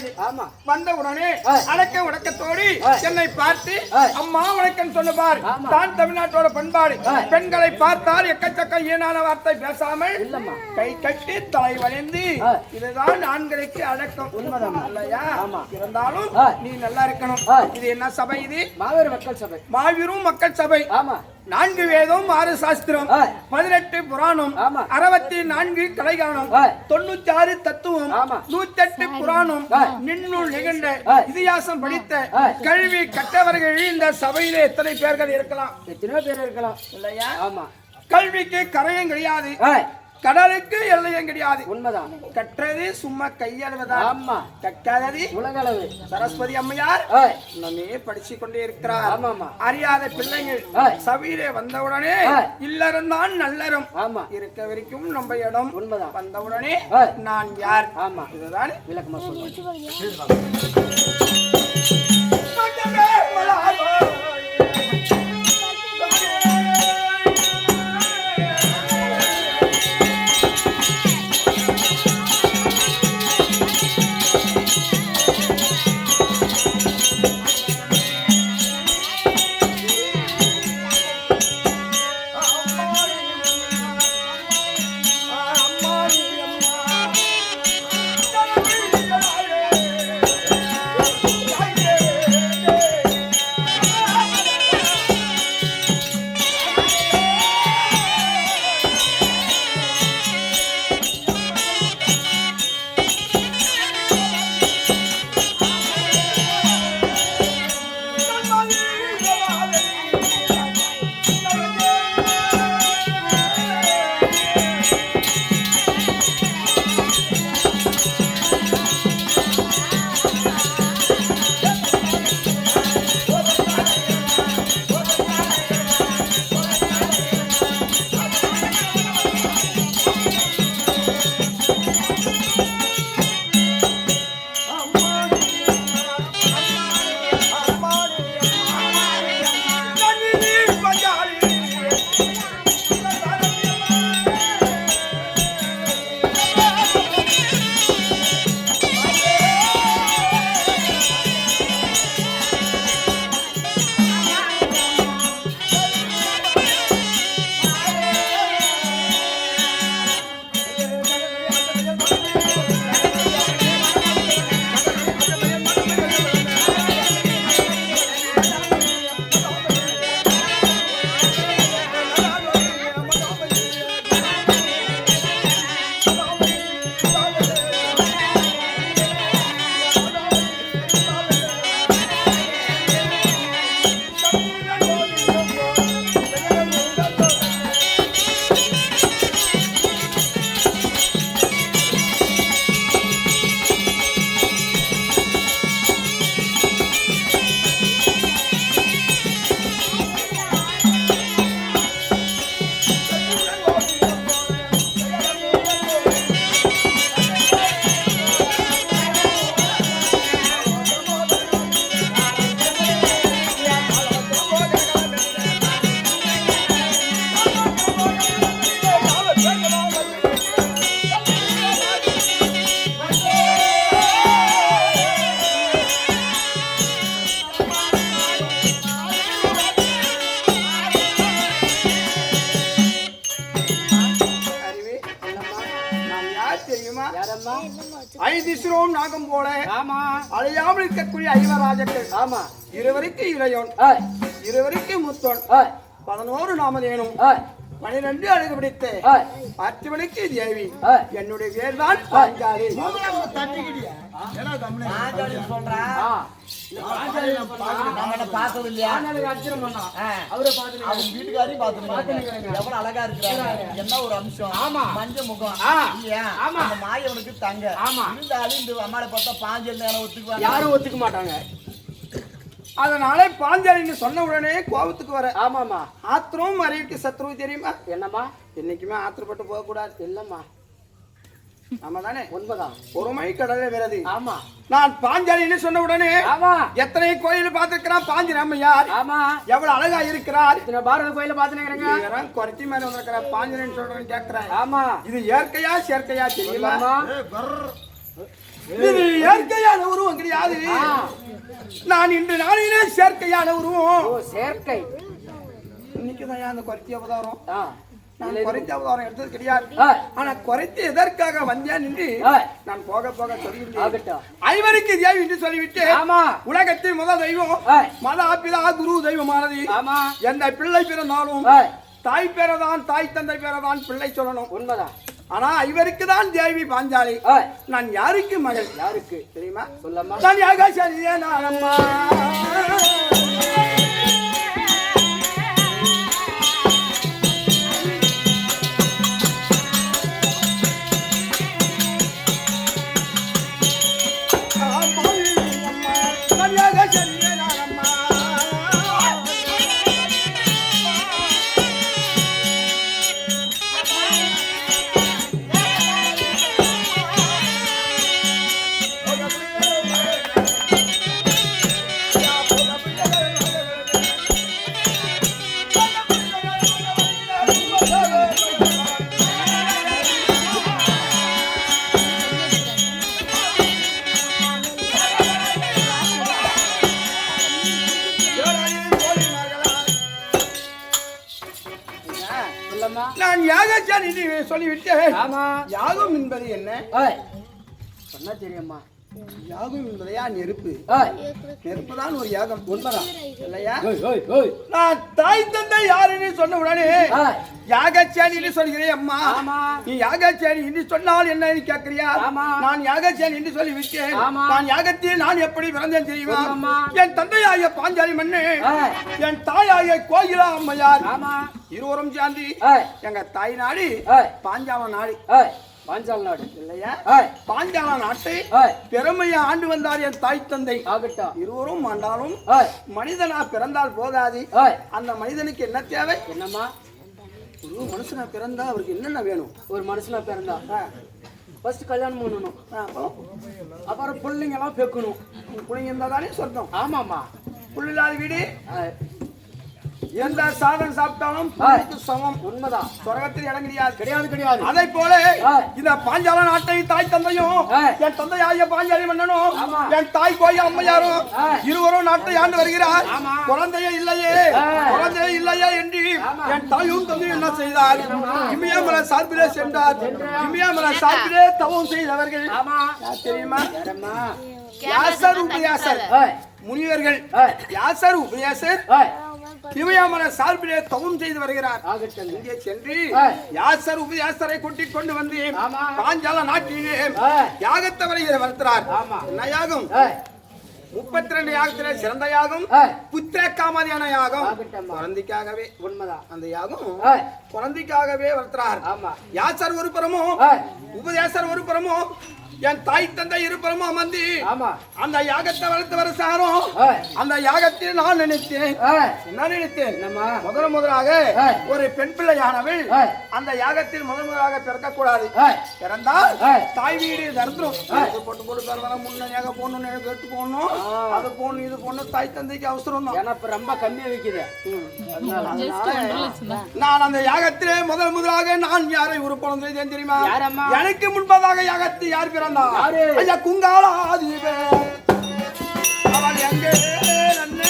அழகு. வந்த உடனே அடக்க உடக்கத்தோடு என்னை பார்த்து அம்மா வணக்கம் சொல்லுவார். தான் தமிழ்நாட்டோட பண்பாடு. பெண்களை பார்த்தால் எக்கச்சக்க ஈனான வார்த்தை பேசாமல் கை கட்டி தலை வளைந்து இதுதான் ஆண்களுக்கு அடக்கம். உண்மைதான் இல்லையா? இருந்தாலும் நீ நல்லா இருக்கணும். இது என்ன சபை? இது மாபெரும் மக்கள் சபை. மாபெரும் மக்கள் சபை. 4 வேதம் 6 சாஸ்திரம் 18 புராணம் 64 கலைகானம் 96 தத்துவம் 108 புராணம் நின்னுள் நிகழ்ந்த இதிகாசம் படித்த கல்வி கற்றவர்கள் இந்த சபையிலே எத்தனை பேர்கள் இருக்கலாம்? எத்தனையோ பேர் இருக்கலாம் இல்லையா? கல்விக்கு கரையும் கிடையாது, கடலுக்கு எல்லையும் கிடையாது. உண்மைதான். கற்றது சும்மா கையளவுதான். ஆமா. கற்காதது உலகளவு. சரஸ்வதி அம்மையார் நம்மே படிச்சு கொண்டே இருக்கிறார். ஆமா. அறியாத பிள்ளைங்கள் சபையிலே வந்தவுடனே இல்லறந்தான் நல்லறம். ஆமா. இருக்க வரைக்கும் நம்ம இடம். உண்மைதான். வந்தவுடனே நான் யார்? ஆமா. இதுதான் விளக்கமா சொல்றேன். ஐதிஸ்ரோம் நாகம் போல அழியாமல் இருக்கக்கூடிய ஐவராஜர்கள். ஆமா. இருவருக்கு இளையோன், இருவருக்கு முத்தோன், 11 நாமதேனும், 12 அழகு பிடித்த 10 மணிக்கு தேவி. என்னுடைய பேர் தான் பாஞ்சாலி. அழகா இருக்கிறாங்க. என்ன ஒரு அம்சம். மஞ்ச முகம். மாயவனுக்கு தங்க. இருந்தாலும் இந்த அம்மாவை பார்த்தா பாஞ்சல் நேரம் ஒத்துக்குவாங்க. யாரும் ஒத்துக்க மாட்டாங்க. அதனால பாஞ்சாலின்னு சொன்ன உடனே கோபத்துக்கு வர. ஆமாமா. ஆத்திரம் அறிவுக்கு சத்ரு தெரியுமா? என்னம்மா? என்னைக்குமே ஆத்திரப்பட்டு போக கூடாது. இல்லம்மா. ஆமா தானே? உண்மைதான். பொறுமை கடலை விரது. ஆமா. நான் பாஞ்சாலின்னு சொன்ன உடனே எத்தனை கோயில் பார்த்திருக்கிறான் பாஞ்சாலி அம்மையார். ஆமா. எவ்வளவு அழகா இருக்கிறார். இத்தனை பாரத கோயில பாத்துக்கிறேங்க. குறைச்சி மேல வந்திருக்கிற பாஞ்சாலின்னு சொல்றேன்னு கேட்கிறேன். ஆமா. இது இயற்கையா செயற்கையா தெரியுமா? இது இயற்கையான உருவம் கிடையாது. நான் இன்று நாளிலே செயற்கையான உருவம். செயற்கை. இன்னைக்குதான் அந்த குறைத்தி அவதாரம். நான் குறைத்தி அவதாரம் எடுத்தது கிடையாது. ஆனா குறைத்து எதற்காக வந்தேன் என்று நான் போக போக சொல்லிவிட்டேன். ஐவருக்கு தேவி என்று சொல்லிவிட்டு உலகத்தின் முதல் தெய்வம் மத ஆப்பிதா குரு தெய்வமானது. எந்த பிள்ளை பிறந்தாலும் தாய் பேரதான் தாய் தந்தை பேரதான் பிள்ளை சொல்லணும். உண்மைதான். ஆனா இவருக்கு தான் தேவி பாஞ்சாலி. நான் யாருக்கு மகள்? யாருக்கு தெரியுமா? சொல்லம்மா. நான் யாகாச்சாரியே நான் அம்மா. நான் யாகாச்சாரி சொல்லிவிட்டேன். யாகம் என்பது என்ன சொன்னா தெரியுமா? யாகம் என்பதையா நெருப்பு. நெருப்பு தான் ஒரு யாகம். உண்மைதான் இல்லையா? நான் தாய் தந்தை யாருன்னு சொன்ன உடனே யாகாச்சாரி சொல்கிறேன். அம்மா நீ யாகாச்சாரி என்று சொன்னால் என்ன கேட்கிறியா? நான் யாகாச்சாரி என்று சொல்லி விட்டேன். நான் யாகத்தில் நான் எப்படி பிறந்தேன் தெரியுமா? என் தந்தையாகிய பாஞ்சாலி மண்ணு, என் தாயாகிய கோயிலா அம்மையார் இருவரும் சாந்தி எங்க தாய் நாடு பாஞ்சால நாடு. பாஞ்சால நாடு இல்லையா? பாஞ்சால நாட்டை பெருமையை ஆண்டு வந்தார் என் தாய் தந்தை. இருவரும் ஆண்டாலும் மனிதனா பிறந்தால் போதாது. அந்த மனிதனுக்கு என்ன தேவை? என்னம்மா? ஒரு மனுஷனா பிறந்தா அவருக்கு என்னென்ன வேணும்? ஒரு மனுஷனா பிறந்தா ஃபர்ஸ்ட் கல்யாணம் பண்ணணும். அப்புறம் பிள்ளைங்க எல்லாம் பெக்கணும். பிள்ளைங்க இருந்தா தானே சொர்க்கம். ஆமாமா. புள்ள இல்லாத வீடு எந்த சாதம் சாப்பிட்டாலும் சமம். உண்மைதான். சொர்க்கத்தில் இடம் கிடையாது. கிடையாது. அதை போல இந்த பாஞ்சால நாட்டை தாய் தந்தையும் என் தந்தையாகிய பாஞ்சாலி மன்னனும் என் தாய் கோயில் அம்மையாரும் இருவரும் நாட்டை ஆண்டு வருகிறார். குழந்தையே இல்லையே என்று என் தாயும் தந்தையும் என்ன செய்தார்? இமயமலை சார்பிலே சென்றார். இமயமலை சார்பிலே தவம் செய்தவர்கள் தெரியுமா? யாசர் உபயாசர் முனிவர்கள். யாசர் உபயாசர் இமயமலை சார்பிலே தவம் செய்து வருகிறார். இங்கே சென்று யாசர் உபயாசரை கூட்டிக் கொண்டு வந்து பாஞ்சால நாட்டிலே யாகத்தை வருகிறார். என்ன யாகம்? 32 யாகத்திலே சிறந்த யாகம் புத்திர காமதியான யாகம். குழந்தைக்காகவே. உண்மைதான். அந்த யாகம் குழந்தைக்காகவே வருகிறார். யாசர் ஒரு புறமும் உபதேசர் ஒரு புறமும் என் தாய் தந்தை இருபுறமும் அமர்ந்து அந்த யாகத்தை வளர்த்து வர சாரும். அந்த யாகத்தில் நான் நினைத்தேன். என்ன நினைத்தேன்? முதலாக ஒரு பெண் பிள்ளையானவள் அந்த யாகத்தில் முதலாக பிறக்க கூடாது. பிறந்தால் தாய் வீடு தரித்திரம். போட்டு போட்டு பிறந்தா முன்னாக போடணும், கேட்டு போடணும், அது போடணும், இது போடணும். தாய் தந்தைக்கு அவசரம் தான். எனக்கு ரொம்ப கம்மியா வைக்குது. நான் அந்த யாகத்திலே முதலாக நான் யாரை உருப்பணம் செய்தேன் தெரியுமா? எனக்கு முன்பதாக யாகத்தில் யார் பிறந்த ஐயா குங்காளாதிவே அவள் எங்கே நன்னே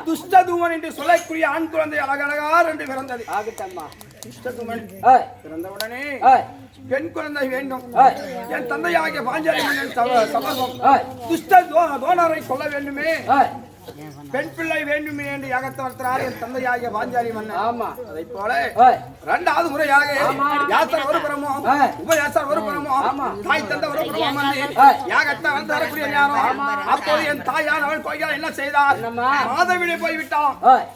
துஷ்டதூமன் என்று சொல்லக்கூடிய ஆண் குழந்தை அழகழகார் என்று பிறந்தது. இஷ்டகுமன் ஏய் பிறந்தவுடனே ஏய் பெண் குழந்தை வேண்டும். ஏய் என் தந்தையாகிய பாஞ்சாலி மன்னன் சபகம் ஏய் துஷ்ட தோணரை கொல்ல வேண்டுமே, ஏய் பெண் பிள்ளை வேண்டுமே என்று யாகத்தை வளர்த்தார் என் தந்தையாகிய பாஞ்சாலி மன்னன். ஆமா அதை போல ஏய் இரண்டாவது முறையாக யாசர் ஒரு புறமும் ஏய் உபயாசர் ஒரு புறமும் தாய் தந்தை ஒரு புறமும் வந்து யாகத்தை வந்து வரக்கூடிய நேரம். அப்போது என் தாயானவள் கோயிலால் என்ன செய்தார்? என்னம்மா? மாதவிடை போய்விட்டான். ஏய்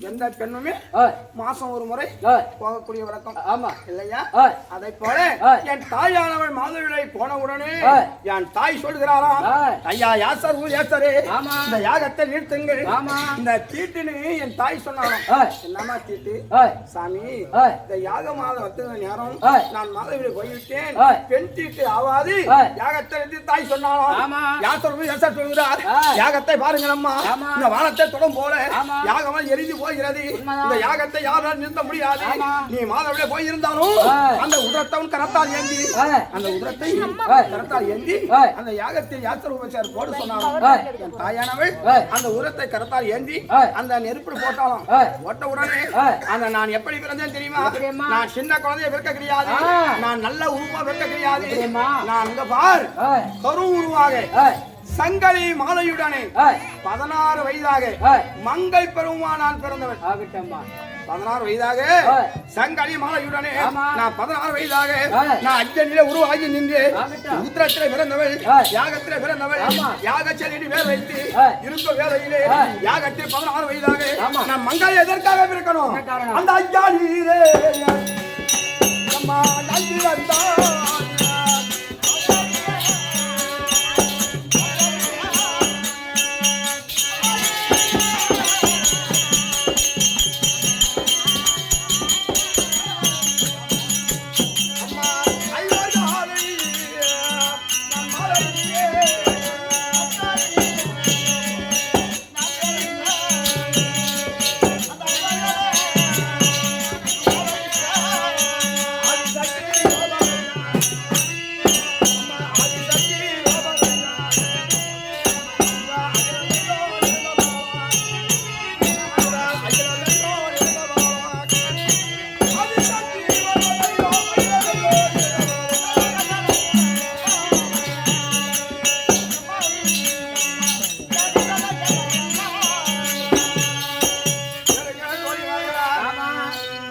எந்த பெண்ணுமே ஏய் மாசம் ஒரு முறை ஏய் போகக்கூடிய வழக்கம் ஆமா இல்லையா? ஏய் அதை போல ஏய். என் தாயானவள் மாதவிடை போன உடனே ஏய். என் தாய் சொல்கிறாராம், ஏய். ஐயா யாசர் யாசரே ஆமா. இந்த யாகத்தை நிறுத்துங்கள். ஆமா. இந்த தீட்டுன்னு என் தாய் சொன்னாராம். ஏய் என்னமா தீட்டு? ஏய் சாமி ஏய் இந்த யாக மாதம் வந்த நேரம் ஏய். நான் மாதவிடை போய்விட்டேன், ஏய். பெண் தீட்டு ஆவாது. ஏய். யாகத்தை நிறுத்தி தாய் சொன்னாராம். ஆமா. யாசர் சொல்கிறார், ஏய். யாகத்தை பாருங்கள் அம்மா, ஆமா. இந்த வானத்தை தொடும் போல ஆமா. யாகமாக எரிந்து போகிறது. உண்மைதான். இந்த யாகத்தை யாரால் நிறுத்த முடியாது. ஆமா. நீ மாதவிடை போயிருந்தாலும் ஏய். அந்த உதரத்தவன் கரத்தால் ஏந்தி ஏய் அந்த உதரத்தை ஏய். கரத்தால் ஏந்தி ஏய். அந்த யாகத்தில் யாத்திரை உபச்சாரம் போட சொன்னாலும் ஏய். என் தாயானவள் ஏய். அந்த உரத்தை கரத்தால் ஏந்தி ஏய். அந்த நெருப்பில் போட்டாலும் ஏய். போட்ட உடனே ஏய். அந்த நான் எப்படி பிறந்தேன் தெரியுமா? எப்படிம்மா? நான் சின்ன குழந்தைய பிறக்க கிடையாது, ஆ. நான் நல்ல உருவமா பிறக்க கிடையாது. எப்படிம்மா? நான் அங்க பார் ஏய் கரு உருவாக ஏய் சங்கலி மாலையுடனே ஏய் 16 வயதாக ஏய் மங்கை பெருமா நான் பிறந்தவன். ஆகட்டம்மா 16 வயதாக ஏய். சங்கலி மாலையுடனே ஆமா. நான் 16 வயதாக ஏய். நான் அஞ்சனில உருவாகி நின்று ஆகட்டும். உத்திரத்திலே பிறந்தவள், ஏய். யாகத்திலே பிறந்தவள், ஆமா. யாக செல்லிட்டு வேர் வைத்து ஏய். இருந்த வேலையிலே ஏய். யாகத்தில் 16 வயதாக ஆமா. நான் மங்கை எதற்காக பிறக்கணும்? என்ன காரணம்? அந்த அஞ்சாலியிலே அம்மா நன்றி வந்தார்.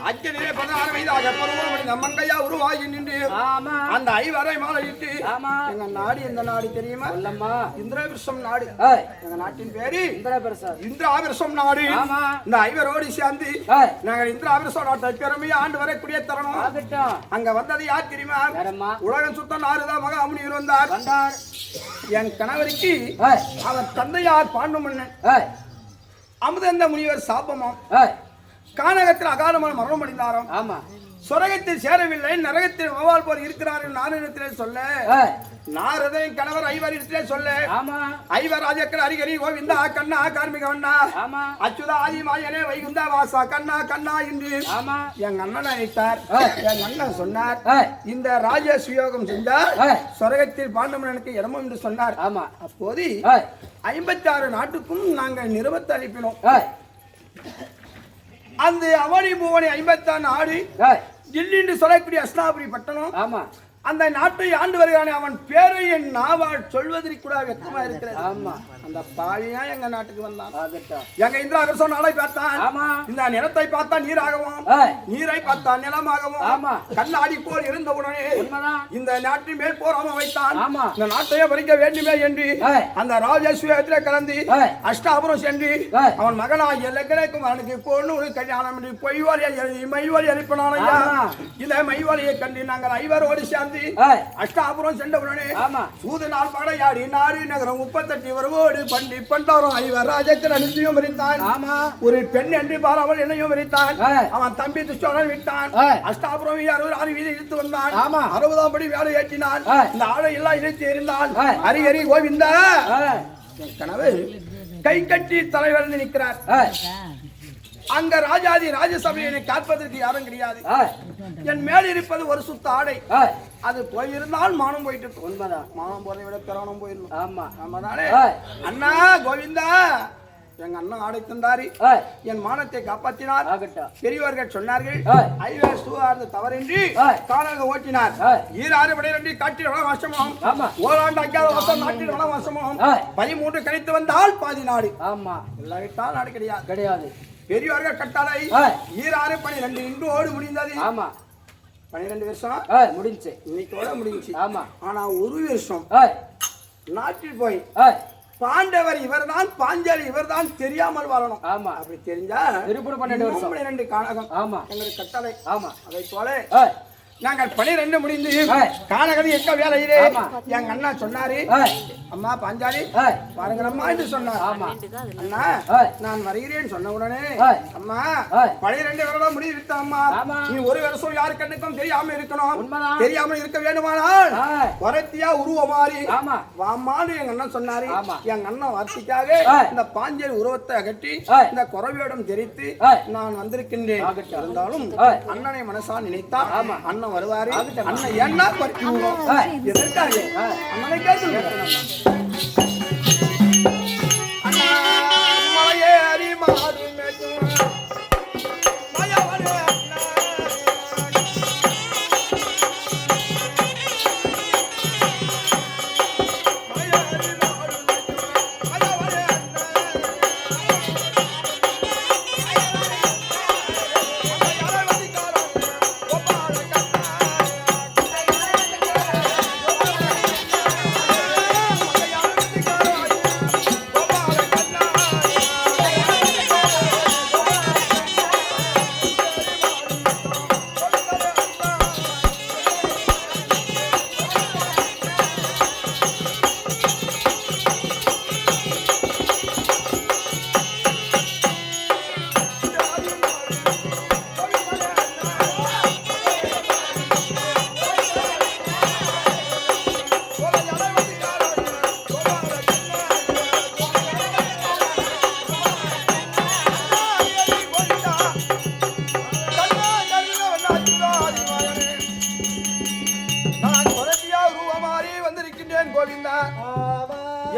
அஞ்சனிலே 16 வயதாக பருவமடைந்த மங்கையா உருவாகி நின்று ஆமா அந்த ஐவரை மாலையிட்டு ஆமா எங்க நாடு எந்த நாடு தெரியுமா? சொல்லம்மா இந்திரவிருஷம் நாடு. ஏய் எங்க நாட்டின் பேரு இந்திரா பிரசாத் இந்திராவிருஷம் நாடு. ஆமா இந்த ஐவரோடு சேர்ந்து ஏய் நாங்கள் இந்திராவிருஷம் நாட்டை பெருமையா ஆண்டு வரக்கூடிய தருணம். ஆகட்டும் அங்க வந்தது யார் தெரியுமா? யாரம்மா உலகம் சுத்தம் நாறுதான் மகாமுனிவர் வந்தார். வந்தார் என் கணவருக்கு ஏய் அவர் தந்தையார் பாண்டு மன்னன் ஏய் அமுதந்த முனிவர் சாபமாம். ஏய் கானகத்தில் அகாலமான மரணம் அடைந்தாராம். ஆமா சொரகத்தில் சேரவில்லை, நரகத்தில் வவால் போல் இருக்கிறார் நாரிடத்திலே சொல்ல, ஏய் நாரதன் கணவர் ஐவரிடத்திலே சொல்ல, ஆமா ஐவர் ராஜக்கர் ஹரிகரி கோவிந்தா கண்ணா கார்மிக வண்ணா ஆமா அச்சுதா ஆதி மாயனே வைகுந்தா வாசா கண்ணா கண்ணா என்று ஆமா எங்க அண்ணன் அழைத்தார். எங்க அண்ணன் சொன்னார், ஏய் இந்த ராஜ சுயோகம் செஞ்சார் ஏய் சொரகத்தில் பாண்டமனுக்கு இடமும் என்று சொன்னார். ஆமா அப்போது ஏய் 56 நாட்டுக்கும் நாங்கள் நிறுவத்தை அளிப்பினோம். ஏய் அந்த அவனி புவனி 56 நாடு ஏய் டில்லி என்று சொல்லக்கூடிய அஸ்னாபுரி பட்டணம், ஆமா அந்த நாட்டை ஆண்டு வருகிறானே அவன் பேரை என் நாவால் சொல்வதற்கு கூட வெட்கமா இருக்கிறது. ஆமா அந்த பாவியா எங்க நாட்டுக்கு வந்தான். ஆகட்டும் எங்க இந்திராவிரசம் நாளை பார்த்தான், ஆமா இந்த நிலத்தை பார்த்தா நீராகவும், ஏய் நீரை பார்த்தா நிலமாகவும், ஆமா கண்ணாடி போல் இருந்த உடனே உண்மைதான் இந்த நாட்டின் மேல் போராம வைத்தான். ஆமா இந்த நாட்டையே பறிக்க வேண்டுமே என்று ஏய் அந்த ராஜசுயத்திலே கலந்து ஏய் அஷ்டாபுரம் சென்று ஏய் அவன் மகனாகிய லக்னேக்கும் அவனுக்கு பொண்ணு கல்யாணம் என்று பொய்வாளி மைவாளி அனுப்பினானையா. ஆமா. இந்த மைவாளியை கண்டு நாங்கள் ஐவரோடு சேர்ந்து ஏய் அஷ்டாபுரம் சென்றவுடனே ஆமா சூது நாள் படையாடி நாடு நகரம் 38 வருவோடு பண்டி பண்டாரம் ஐவர் ராஜத்தில் அனுப்பியும் விரித்தான். ஆமா ஒரு பெண் என்று பாராமல் என்னையும் விரித்தான். ஏய் அவன் தம்பி துஷ்டவன் விட்டான். ஏய் அஷ்டாபுரம் 60 வீதி இழுத்து வந்தான். ஆமா 60ஆம் படி வேலை ஏற்றினான். ஏய் இந்த ஆளை எல்லாம் இழுத்து எறிந்தான். ஏய் ஹரி ஹரி கோவிந்தா. ஏய் என் கணவர் கை கட்டி தலைவர் நிற்கிறார். ஏய் அங்க ராஜாதி ராஜசபையை காப்பதற்கு யாரும் கிடையாது. ஏய் என் மேல் இருப்பது ஒரு சுத்த ஆடை. ஏய் அது போயிருந்தால் மானம் போயிட்டு இருக்கும். உண்மைதான் மானம் போறதை விட பிராணம் போயிடணும். ஆமா ஆமா தானே? ஏய் அண்ணா கோவிந்தா எங்க அண்ணன் ஆடை தந்தாரு என் மானத்தை காப்பாற்றினார். பெரியவர்கள் சொன்னார்கள் ஐவர் சூழ்ந்த தவறின்றி காலாக ஓட்டினார். ஈராறு விடையின்றி காட்டில் வள வசமும் ஓராண்டு அஞ்சாவது வருஷம் நாட்டில் வள வசமும் 13 கணித்து வந்தால் பாதி நாடு. ஆமா இல்லாவிட்டால் நாடு கிடையாது. பெரியவர்கள் கட்டாலை ஈராறு 12 இன்றோடு முடிந்தது. ஆமா 12 வருஷம் முடிஞ்சு இன்னைக்கோட முடிஞ்சு. ஆமா ஆனா ஒரு வருஷம் நாட்டில் போய் பாண்டவர் இவர்தான் பாஞ்சாலி இவர்தான் தெரியாமல் வரணும். ஆமா அப்படி தெரிஞ்சா 12 கானகம். ஆமா எங்களுக்கு கட்டளை. ஆமா அதை போல நாங்கள் 12 முடிந்து கானகதி எங்க வேலையிலே எங்க அண்ணா சொன்னாரு அம்மா பாஞ்சாலி பாருங்கம்மா என்று சொன்னார். ஆமா அண்ணா நான் வருகிறேன் சொன்ன உடனே அம்மா 12 வருடம் முடிவிட்ட அம்மா நீ ஒரு வருஷம் யாரு கண்ணுக்கும் தெரியாம இருக்கணும். தெரியாம இருக்க வேண்டுமானால் வரத்தியா உருவமாறி வாமான்னு எங்க அண்ணன் சொன்னாரு. எங்க அண்ணன் வார்த்தைக்காக இந்த பாஞ்சாலி உருவத்தை அகற்றி இந்த குறவியிடம் தெரித்து நான் வந்திருக்கின்றேன். இருந்தாலும் அண்ணனை மனசா நினைத்தா அண்ணன் வருவாரு. அண்ணன் என்ன பறிக்குவோம் எதற்காக அண்ணனை கேட்டு அண்ணா மலையே அறி மாறு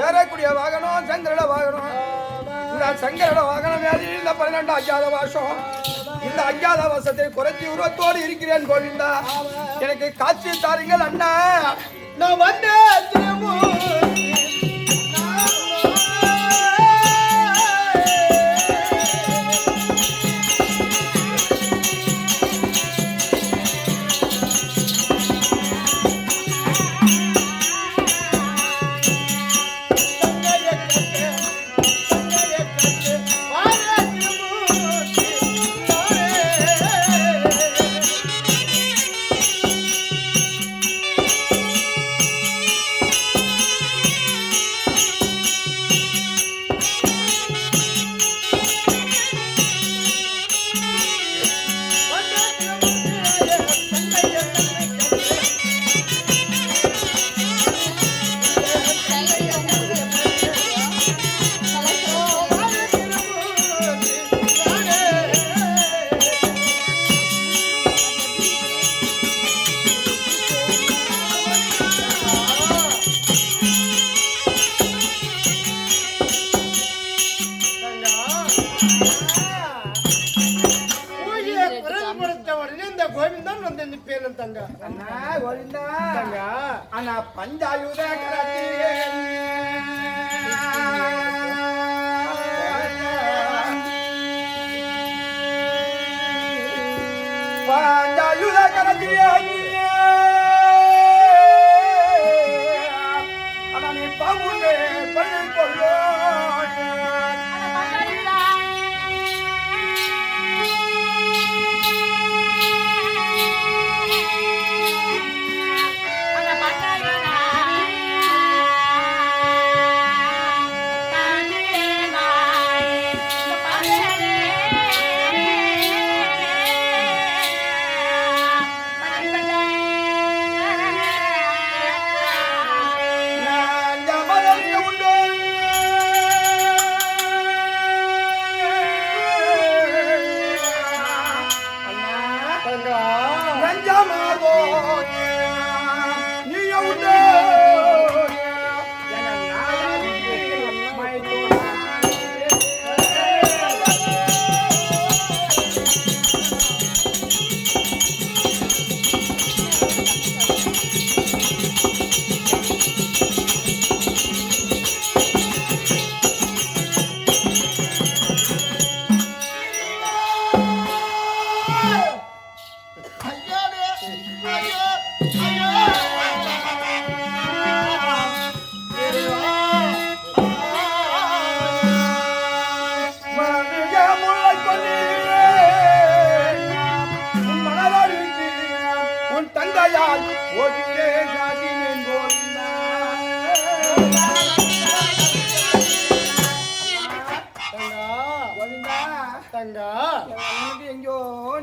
ஏறக்கூடிய வாகனம் சங்கரட வாகனம். இந்த சங்கரட வாகனம் இந்த 12 அஞ்சாத வருஷம் இந்த அஞ்சாத வருஷத்தை குறைச்சி உருவத்தோடு இருக்கிறேன் கோவிந்தா. எனக்கு காட்சி தாருங்கள் அண்ணா. நான் வந்தேன் பஞ்சாயுத கரத்திலே நீ பாம்புமே பள்ளி கொள்ளோ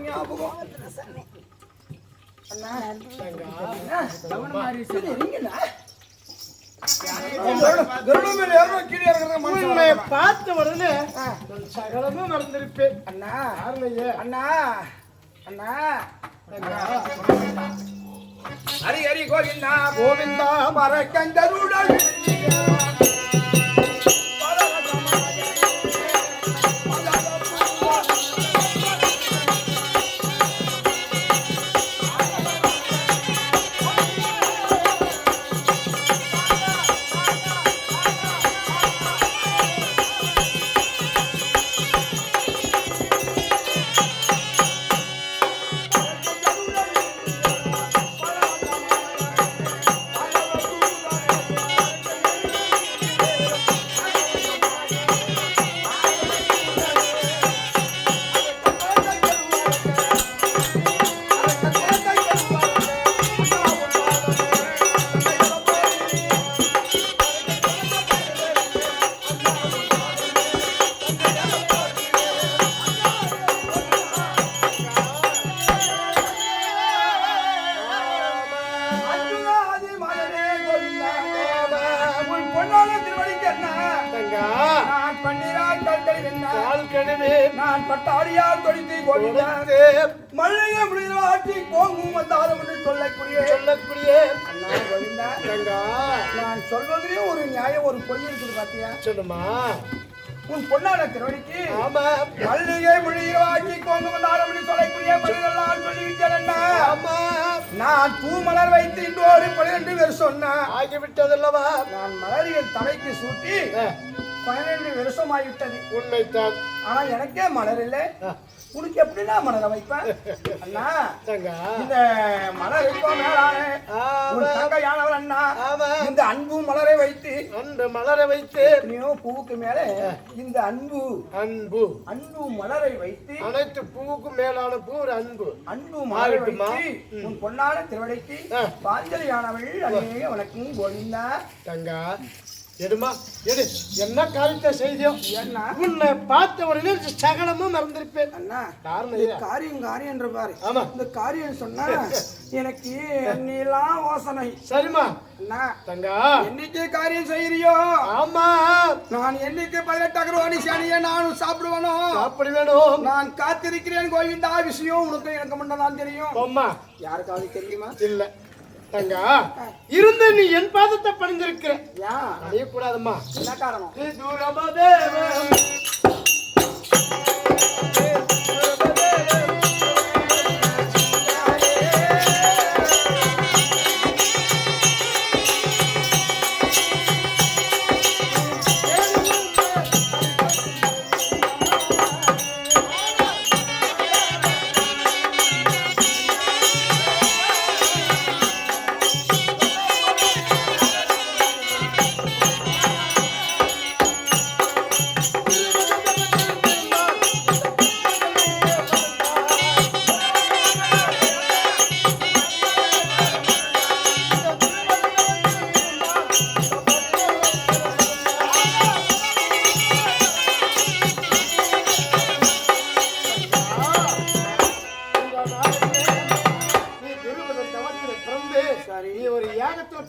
ஞாபகம் அண்ணா உன்னை பார்த்த உடனே சகலமும் மறந்திருப்பேன். அண்ணா யாருலையே? அண்ணா அண்ணா ஹரி ஹரி கோவிந்தா கோவிந்தா மரக்கந்தருடன் நான் பட்டாடியார் தொழித்து கொண்டு மல்லிகை முடிவு ஆட்சி கோங்கும் வந்தாலும் என்று சொல்லக்கூடிய அண்ணா கோவிந்தா நான் சொல்வதிலே ஒரு நியாயம் ஒரு பொய் இருக்குது பாத்தியா சொல்லுமா. உன் பொன்னான திருவடிக்கு ஆமா மல்லிகை முடிவு ஆட்சி கோங்கும் வந்தாலும் என்று சொல்லக்கூடிய மனிதெல்லாம் சொல்லிவிட்டேன். ஆமா நான் பூ மலர் வைத்து இன்றோடு 12 வருஷம் ஆகிவிட்டதல்லவா? நான் மலரின் தலைக்கு சூட்டி 12 வருஷம் ஆகிவிட்டது. உண்மைத்தான். ஆனா எனக்கே மலர் இல்லை. உனக்கு எப்படின்னா மலரை வைப்பேன் அண்ணா? இந்த மலர் இப்போ மேலான தங்கையானவர் அண்ணா இந்த அன்பு மலரை வைத்து அந்த மலரை வைத்து எத்தனையோ பூவுக்கு மேல இந்த அன்பு அன்பு அன்பு மலரை வைத்து அனைத்து பூவுக்கும் மேலான பூ ஒரு அன்பு அன்பு மலரை வைத்து உன் பொன்னான திருவடைக்கு பாஞ்சலியானவள் அநேக வணக்கம் கோவிந்தா. தங்கா எடுமா எடு. என்ன காரியத்தை செய்தியோ என்ன உன்னை பார்த்த உடனே சகலமும் மறந்திருப்பேன். அண்ணா காரணம் காரியம் என்று பாரு. ஆமா இந்த காரியம் சொன்னா எனக்கு எல்லாம் யோசனை. சரிமா அண்ணா தங்கா என்னைக்கு காரியம் செய்யறியோ ஆமா நான் என்னைக்கு 18 அகர்வாணி சனியை நானும் சாப்பிடுவானோ அப்படி வேணும். நான் காத்திருக்கிறேன் கோவிந்தா. விஷயம் உனக்கு எனக்கு மட்டும் தான் தெரியும். அம்மா யாருக்காவது தெரியுமா? இல்ல தங்கா இருந்து நீ என் பாதத்தை பணிந்திருக்கிற ஏன் அழிய கூடாதுமா. என்ன காரணம்?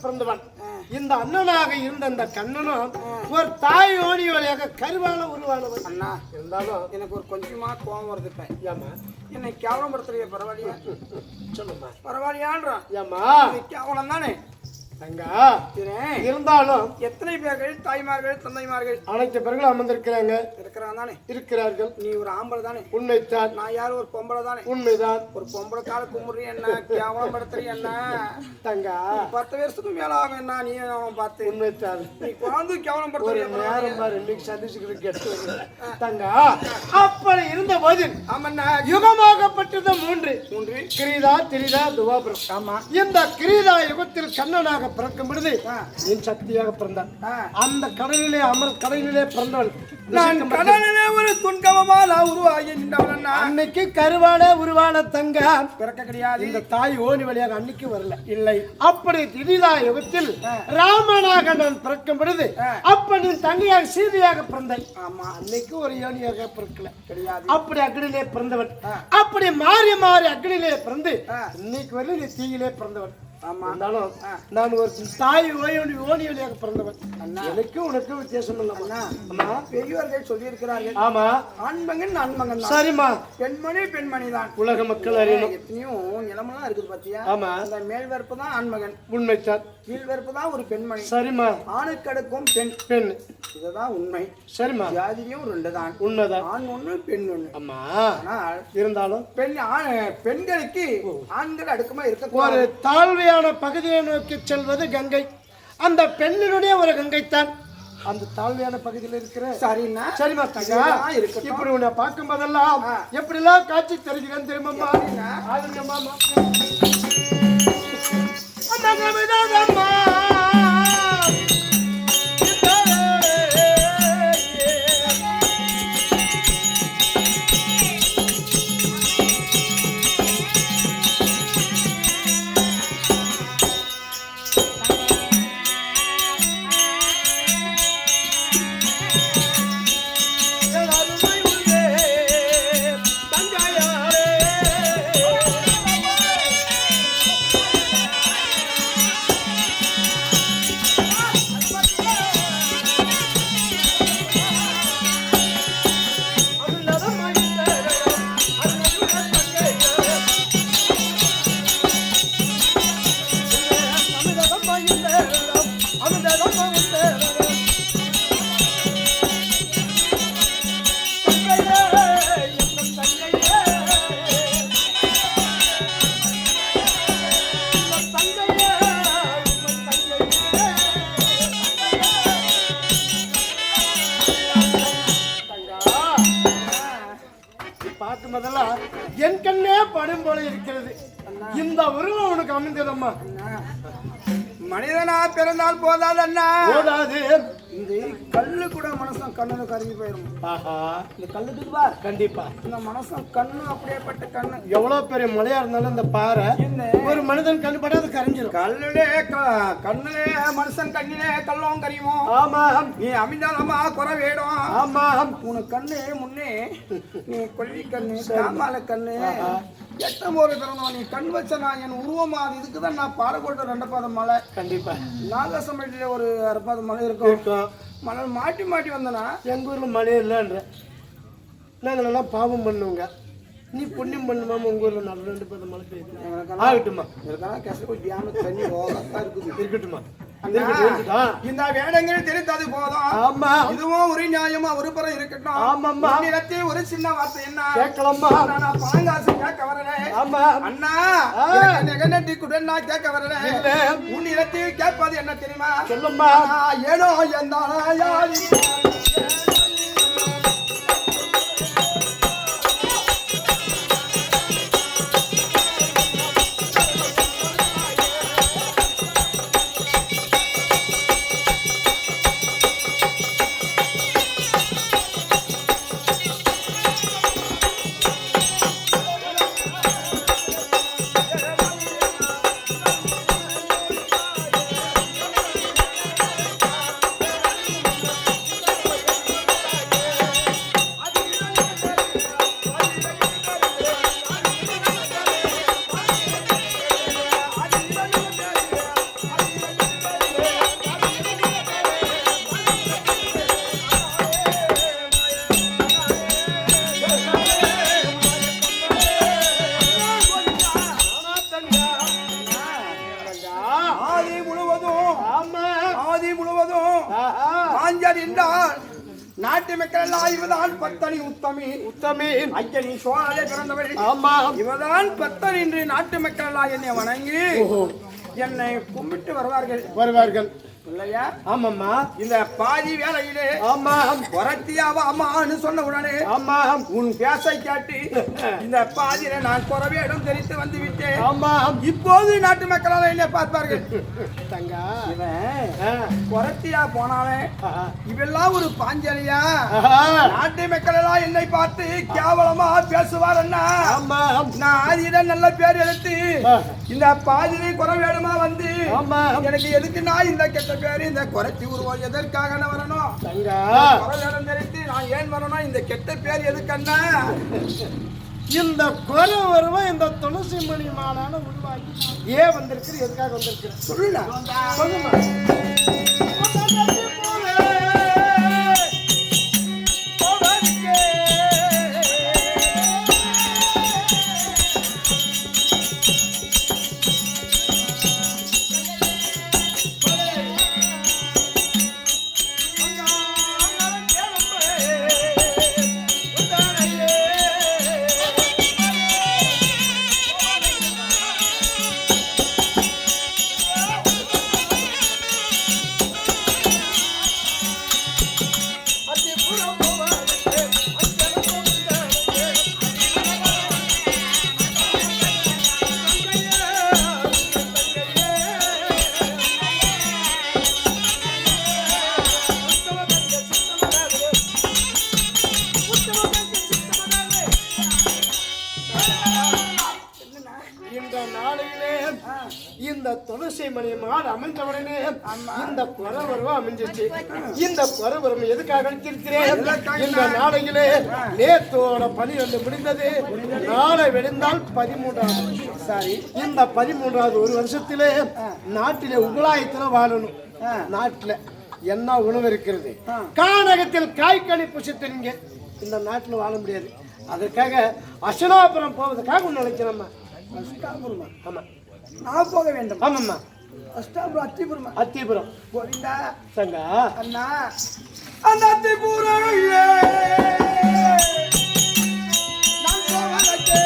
பிறந்தவன். இந்த அண்ணனாக இருந்த அந்த கண்ணனும் ஒரு தாய் ஓடி வழியாக கருவான உருவானவன். அண்ணா இருந்தாலும் எனக்கு ஒரு கொஞ்சமா கோபம் வருது. ஏமா என்னை கேவலப்படுத்துறிய பரவாயில்லையா? சொல்லுமா பரவாயில்லையான்றான். ஏமா கேவலம் தானே தங்கா. இருந்தாலும் எத்தனை பேர்கள் தாய்மார்கள் தந்தைமார்கள் அனைத்து பேர்களும் அமர்ந்திருக்கிறாங்க. இருக்கிறாங்க தானே? இருக்கிறார்கள். நீ ஒரு ஆம்பளை தானே? உண்மைத்தான். நான் யாரும் ஒரு பொம்பளை தானே? உண்மைதான். ஒரு பொம்பளை கால கும்பிடுறீ என்ன கேவலப்படுத்துறீ என்ன தங்கா? 10 வருஷத்துக்கு மேல ஆகும் என்ன நீ அவன் பார்த்து? உண்மைத்தான். நீ குழந்தை கேவலப்படுத்துறீ. நேரம் பாரு இன்னைக்கு சந்திச்சுக்கிட்டு கெட்டு தங்கா. அப்படி இருந்த போதில் ஆமண்ணா யுகமாகப்பட்டது 3 கிரீதா திரிதா துவாபுரம். ஆமா இந்த கிரீதா யுகத்தில் கண்ணனாக பிறக்கும் பொழுது என் சக்தியாக பிறந்தான். அந்த கடலிலே கடலிலே பிறந்தவள் நான் கடலிலே ஒரு துன்கவமால உருவாகி நின்றவன் அன்னைக்கு கருவான உருவான தங்க பிறக்க கிடையாது. இந்த தாய் ஓனி வழியாக அன்னைக்கு வரல. இல்லை. அப்படி திடீரா யுகத்தில் ராமனாக நான் பிறக்கும் பொழுது அப்ப நீ தங்கையாக சீதையாக பிறந்தாய். ஆமா. அன்னைக்கு ஒரு யோனியாக பிறக்கல கிடையாது. அப்படி அக்னிலே பிறந்தவன். அப்படி மாறி மாறி அக்னிலே பிறந்து இன்னைக்கு வரையும் நீ தீயிலே பிறந்தவன். ஆமா. இருந்தாலும் நான் ஒரு தாய் ஓனி வழியாக பிறந்தவன். எனக்கு உனக்கு வித்தியாசம் இல்லம்மா. அம்மா பெரியவர்கள் சொல்லி இருக்கிறார்கள். ஆமா. ஆண்மகன் ஆண்மகன் தான். சரிம்மா. பெண்மணி பெண்மணி தான். உலக மக்கள் அறியணும். எத்தனையோ நிலமெல்லாம் இருக்குது பாத்தியா. ஆமா. அந்த மேல் வெறுப்பு தான் ஆண்மகன். உண்மைத்தான். கீழ் வெறுப்பு தான் ஒரு பெண்மணி. சரிம்மா. ஆணுக்கு அடுக்கும் பெண். பெண். இதுதான் உண்மை. சரிம்மா. ஜாதியும் ரெண்டு தான். உண்மைதான். ஆண் ஒண்ணு பெண் ஒண்ணு. அம்மா. ஆனால் இருந்தாலும் பெண்களுக்கு ஆண்கள் அடுக்குமா இருக்க ஒரு தாழ்வையான பகுதியை நோக்கி செல்வது கங்கை. அந்த பெண்ணினுடைய ஒரு கங்கை தான் அந்த தாழ்வையான பகுதியில் இருக்கிற. சரிண்ணா. சரிம்மா தங்கா. இப்படி உன்னை பார்க்கும் போதெல்லாம் எப்படி எல்லாம் காட்சி தெரிஞ்சுக்கன்னு தெரியுமாம்மா. மாமா பார்க்கும் போதெல்லாம் என் கண்ணே படும் போல இருக்கிறது. இந்த உருவம் உனக்கு அமைந்ததம்மா. மனிதனா பிறந்தால் போதாது அண்ணா. போதாது. இந்த கல்லு கூட மனசன் கண்ணு கருகி போயிடும். ஆஹா. இந்த கல்லுக்கு பார். கண்டிப்பா. இந்த மனசன் கண்ணு அப்படியேப்பட்ட கண்ணு. எவ்வளவு பெரிய மலையா இருந்தாலும் இந்த பாறை ஒரு மனிதன் கண்ணு படாது கரைஞ்சிடும். கண்ணுலே மனுஷன் கண்ணிலே கல்லும் கரியுமோ. ஆமா. நீ அமைந்தாலமா குறை வேடும். ஆமா. உனக்கு கண்ணு முன்னே நீ கொல்லி கண்ணு காமால கண்ணு எட்டம் ஒரு பிறந்தவன். நீ கண் வச்ச நான் என் உருவமா அது இதுக்குதான் நான் பாலக்கோட்டை 2 பாதம் மலை. கண்டிப்பா. நாகசமட்டில ஒரு 6 பாதம் மலை இருக்கும். மலை மாட்டி மாட்டி வந்தனா எங்க ஊர்ல மழை இல்லைன்ற நாங்கள் நல்லா பாவம் பண்ணுவோங்க. நீ புண்ணியம் பண்ணுமாம உங்க ஊர்ல நல்ல 2 பாதம் மழை பெய்யுது. ஆகட்டுமா. இருக்கா கஷ்டம் தியான தண்ணி ஓகத்தா இருக்குது. இருக்கட்டுமா. இந்த வேடங்கள் தெரிந்தது போதும். ஆமா. இதுவும் ஒரு நியாயமா ஒரு புறம் இருக்கட்டும். ஆமாம்மா. நிலத்தை ஒரு சின்ன வார்த்தை என்ன கேட்கலாமா. நான் பணங்காசு கேட்க வரேன். ஆமா. அண்ணா நெகனட்டி கூட நான் கேட்க வரேன். உன் நிலத்தை கேட்பது என்ன தெரியுமா. சொல்லும்மா. ஏனோ எந்தானா யாரி நாட்டு மக்கள் இவதான் பத்தனி உத்தமி. உத்தமி ஐயனி சோழாலே பிறந்தவள். ஆமா. இவதான் பத்தன் என்று நாட்டு மக்கள் என்னை வணங்கி என்னை கும்பிட்டு வருவார்கள். இல்லையா? ஆமாம்மா. இந்த பாதி வேலையிலே ஆமா குறத்தியாவா அம்மான்னு சொன்ன உடனே ஆமா உன் பேசை கேட்டு இந்த பாதியில நான் குறவேடும் தெரித்து வந்து விட்டேன். ஆமா. இப்போது நாட்டு மக்களால் என்ன பார்ப்பார்கள்? தங்கா இவன் குறத்தியா போனாலே இவெல்லாம் ஒரு பாஞ்சலியா? ஆஹா. நாட்டு மக்கள் எல்லாம் என்னை பார்த்து கேவலமா பேசுவார் அண்ணா. ஆமா நான் ஆதியிடம் நல்ல பேர் எடுத்து இந்த பாதிரி குறவேடுமா வந்து ஆமா. எனக்கு எதுக்கு நான் இந்த கெட்ட பேரு இந்த குறைச்சி உருவம் எதற்காக நான் வரணும்? தங்கா குறவேடம் தெரிவித்து நான் ஏன் வரணும்? இந்த கெட்ட பேர் எதுக்கண்ணா? இந்த குறை வருவா இந்த துளசி மணி மாலான உருவாக்கி ஏன் வந்திருக்கு, எதுக்காக வந்திருக்கு சொல்லுடா. சொல்லுமா. இந்த துளசி மணி மால் அமைந்தவுடனே இந்த குறவரம் அமைஞ்சிச்சு. இந்த குறவரம் எதுக்காக அளித்திருக்கிறேன்? இந்த நாளையிலே நேத்தோட 12 முடிந்தது. நாளை வெடிந்தால் 13வது. சாரி, இந்த 13வது ஒரு வருஷத்திலே நாட்டிலே உகலாயத்துல வாழணும். நாட்டுல என்ன உணவு இருக்கிறது? கானகத்தில் காய்கனி புசித்தீங்க. இந்த நாட்டுல வாழ முடியாது. அதற்காக அசனாபுரம் போவதற்காக ஒண்ணு நினைக்கிறோம்மா. ஆமா நான் போக வேண்டும். ஆமாம்மா. அஷ்டாபுரம் அத்திபுரம். அத்திபுரம் கோவிந்தா சங்கா அண்ணா அந்த அத்திபுரம் நான் போவதற்கு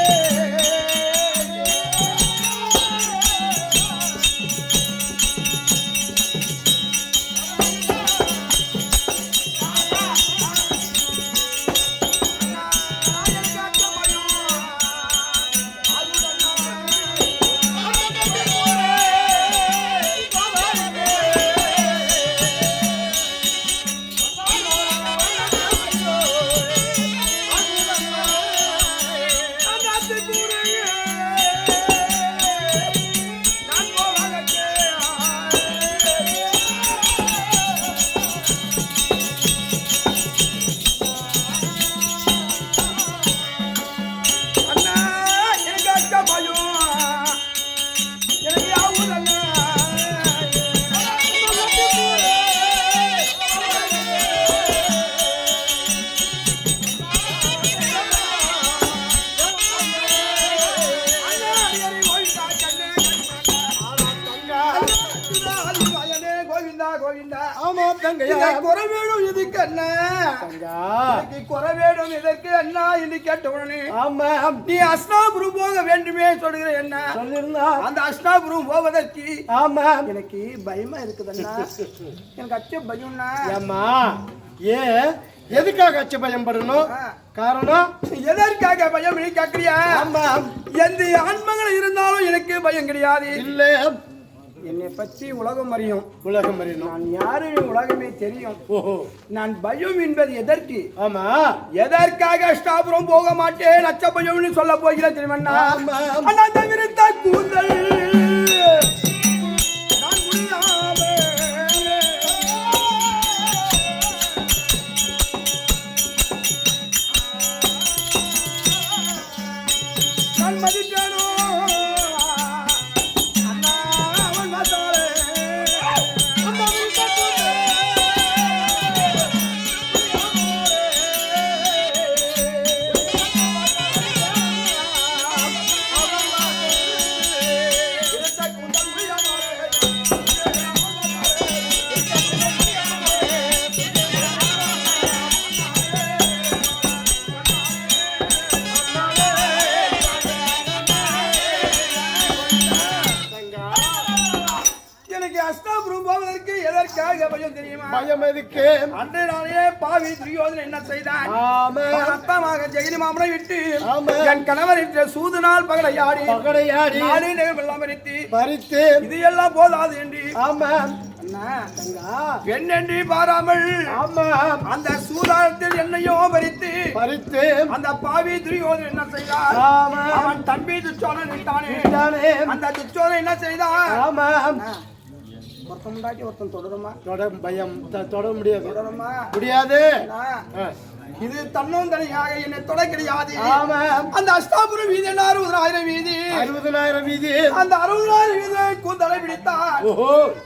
குறவேடும் எதுக்கு அண்ணா? குறவேடும் எதற்கு அண்ணா என்று கேட்டவுடனே ஆமா நீ அஸ்னாபுரம் போக வேண்டுமே சொல்லுகிற என்ன சொல்லிருந்தா அந்த அஸ்னாபுரம் போவதற்கு ஆமா எனக்கு பயமா இருக்குதுண்ணா. எனக்கு அச்ச பயம்னா. ஏம்மா ஏன் எதுக்காக அச்ச பயம் படணும்? காரணம் எதற்காக பயம் நீ கேட்கிறியா? ஆமா எந்த ஆண்மகள் இருந்தாலும் எனக்கு பயம் கிடையாது. இல்ல என்னை பற்றி உலகம் அறியும். உலகம் அறியணும். நான் யாரு உலகமே தெரியும். ஓஹோ. நான் பயம் என்பது எதற்கு? ஆமா எதற்காக அஷ்டாபுரம் போக மாட்டேன் அச்ச பயம்னு சொல்ல போகிறேன் தெரியுமா? அண்ணா தவிர்த்த கூந்தல் நான் முடியாம நான் மதிக்கணும். எதற்காக பயம் தெரியுமா? பயம் எதுக்கு? அன்று நாளே பாவி துரியோதனன் என்ன செய்தான்? ஆமா. ரத்தமாக ஜெகிரி மாமனை விட்டு ஆமா. என் கணவர் என்ற சூது நாள் பகடையாடி நாளே நேரம் பறித்து இது எல்லாம் போதாது என்று ஆமா பெண் என்று பாராமல் ஆமா அந்த சூதாரத்தில் என்னையோ பறித்து அந்த பாவி துரியோதனன் என்ன செய்தான்? ஆமா. அவன் தம்பி துச்சோதனன் விட்டானே. அந்த துச்சோதனன் என்ன செய்தான்? ஆமா. ஒருத்தன் முன்னாடி ஒருத்தன் தொடருமா? பயம் தொட முடியாது. தொடருமா? முடியாது. இது தன்னும் தனியாக என்னை தொட கிடையாது. ஆமா. அந்த அஷ்டாபுரம் வீதி என்ன 60,000 வீதி. 60,000 வீதி. அந்த 60,000 வீதியை கூந்தலை பிடித்தார்.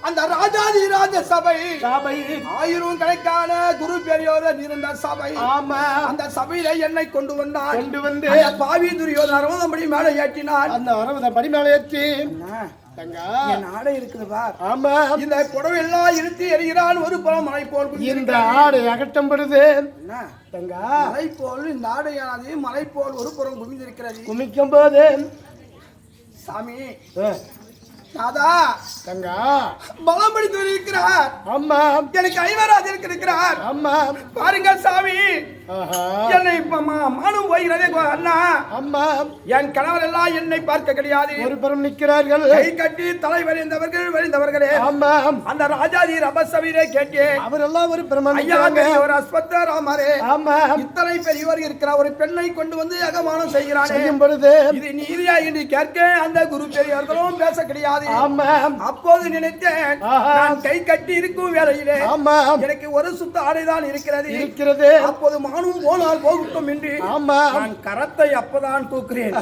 அந்த ராஜாதி ராஜ சபை 1000 கணக்கான குரு பெரியோர் இருந்த சபை. ஆமா. அந்த சபையில என்னை கொண்டு வந்தார். கொண்டு வந்து பாவி துரியோதனன் 60 படி மேலே ஏற்றினார். அந்த 60 படி மேலே ஏற்றி என் ஆடை இருக்குது பார். ஆமா. இந்த புடவை எல்லாம் இழுத்து எறிகிறான். ஒரு புறம் மலை போல் இந்த ஆடை அகட்டப்படுது. மலை போல் இந்த ஆடையானது மலை போல் ஒரு புறம் குமிந்திருக்கிறது. குமிக்கும் போது சாமி தாதா தங்கா பலம் படித்து இருக்கிறார். அம்மா எனக்கு ஐவராஜ் இருக்கிறார். அம்மா பாருங்கள் சாமி என்னை மானும் போகிறதே அண்ணா. அம்மா என் கணவர் எல்லாம் என்னை பார்க்க கிடையாது. ஒரு புறம் நிற்கிறார்கள். கை கட்டி தலை வழிந்தவர்களே. அம்மா அந்த ராஜாதி ரபசவீரே கேட்டேன். அவரெல்லாம் ஒரு பிரமாணம். ஐயா ஒரு அஸ்வத்த ராமரே. ஆமா. இத்தனை பெரியவர் இருக்கிற ஒரு பெண்ணை கொண்டு வந்து அகமானம் செய்கிறானே. செய்யும் பொழுது இது நீதியா என்று கேட்க அந்த குரு பெரியவர்களும் பேச கிடையாது. ஆமா. அப்போது நினைத்தேன் நான் கை கட்டி இருக்கும் வேளையிலே ஆமா எனக்கு ஒரு சுத்த ஆடைதான் இருக்கிறது. அப்போது மானும் போனால் போகட்டும் என்று நான் கரத்தை அப்பதான் தூக்குறேன்.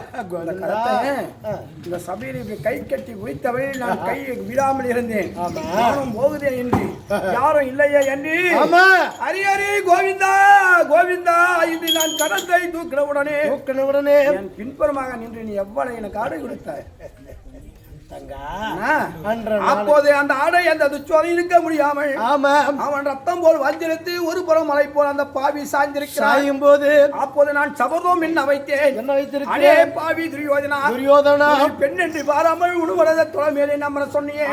இந்த சபையில் கை கட்டி உயித்தவை நான் கை விடாமல் இருந்தேன். மானும் போகுதே என்று யாரும் இல்லையே என்று ஹரி கோவிந்தா கோவிந்தா என்று நான் கரத்தை தூக்கின உடனே என் பின்புறமாக நின்று நீ எவ்வளவு எனக்கு ஆடை கொடுத்தாய். அப்போது அந்த ஆடை அந்த துச்சோலை இருக்க முடியாமல் அவன் ரத்தம் போல் வஞ்சிருத்து ஒரு புறம் மலை போல் அந்த பாவி சாய்ந்திருக்கிறாயும் போது அப்போது நான் சபதம் என்ன வைத்தேன். பாவி துரியோதனா பெண் என்று பாராமல் உணவரத தொலை மேலே நம்ம சொன்னியே.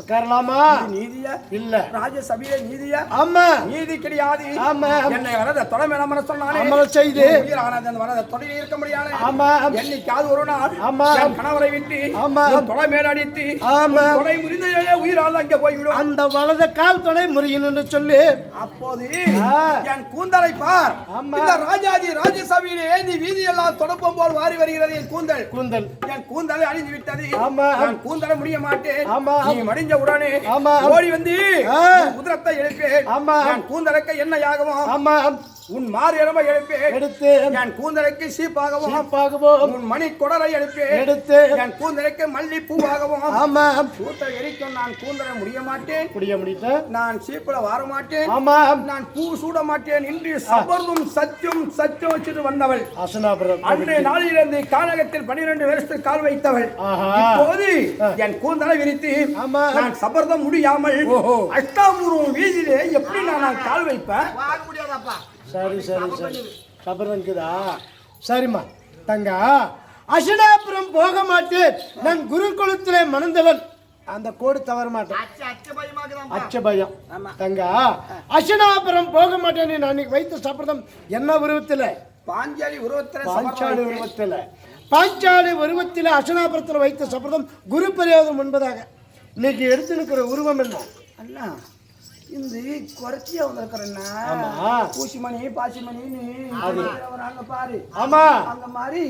உட்காரலாமா? நீதியா இல்ல ராஜசபையில நீதியா? நீதி கிடையாது. என்னை வரத தொலை மேல நம்ம சொன்னானே செய்து வரத தொலையில் இருக்க முடியாது. என்னைக்காவது ஒரு நாள் கணவரை விட்டு தொலை மேலடித்து தொலை முறிந்த உயிரால் அங்கே போய்விடும். அந்த வலது கால் தொலை முறியணும்னு சொல்லி அப்போது என் கூந்தலை பார். இந்த ராஜாஜி ராஜசபையிலே நீ வீதியெல்லாம் தொடப்பம் போல் வாரி வருகிறது. என் கூந்தலை அழிந்து விட்டது. நான் கூந்தலை முடிய மாட்டேன். நீ மடிஞ்ச உடனே ஓடி வந்து உதிரத்தை எழுப்பேன். என் கூந்தலுக்கு என்ன யாகவும் உன் மாறு எலும்பை எடுத்து என் கூந்தலுக்கு சீப்பாகவும் உன் மணி குடலை எடுத்து என் கூந்தலுக்கு மல்லி பூவாகவும் கூட்டை எரிக்கும். நான் கூந்தலை முடிய மாட்டேன். நான் சீப்புல வர மாட்டேன். நான் பூ சூட மாட்டேன் என்று சபர்தும் சத்தியம் வச்சுட்டு வந்தவள். அன்றைய நாளிலிருந்து கானகத்தில் 12 வருஷத்துக்கு கால் வைத்தவள். இப்போது என் கூந்தலை விரித்து நான் சபர்தம் முடியாமல் அஷ்டாபுரம் வீதியிலே எப்படி நான் கால் வைப்பேன்? சரி சபர்தா சரிம்மா தங்கா. அசனாபுரம் போக மாட்டேன். நான் குருகுலத்திலே மணந்தவன். அந்த கோடு தவற மாட்டேன். அச்ச பயம் தங்கா. அசனாபுரம் போக மாட்டேன். நான் வைத்த சபதம் என்ன உருவத்தில்? பாஞ்சாலி உருவத்தில் அசனாபுரத்தில் வைத்த சபதம் குரு பிரயோகம் என்பதாக. இன்னைக்கு எடுத்து நிற்கிற உருவம் என்ன அண்ணா? இந்த குறைச்சியா வந்திருக்கிறேன்னா பூசிமணி பாசிமணின்னு அங்க பாரு. அந்த மாதிரி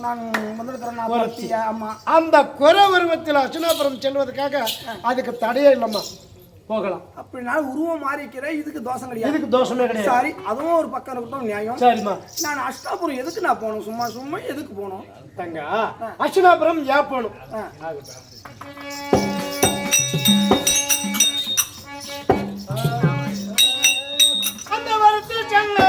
நான் வந்திருக்கிறேன். அந்த குறை உருவத்தில் அசனாபுரம் செல்வதற்காக அதுக்கு தடையே இல்லம்மா, போகலாம். அப்படின்னா உருவம் மாறிக்கிறேன். இதுக்கு தோஷம் கிடையாது. இதுக்கு தோஷமே கிடையாது. சரி, அதுவும் ஒரு பக்கம் இருக்கட்டும், நியாயம். சரிம்மா. நான் அஷ்டாபுரம் எதுக்கு நான் போகணும்? சும்மா எதுக்கு போகணும் தங்கா? அசனாபுரம் ஏன் போகணும்? அந்த வரத்தில் செல்ல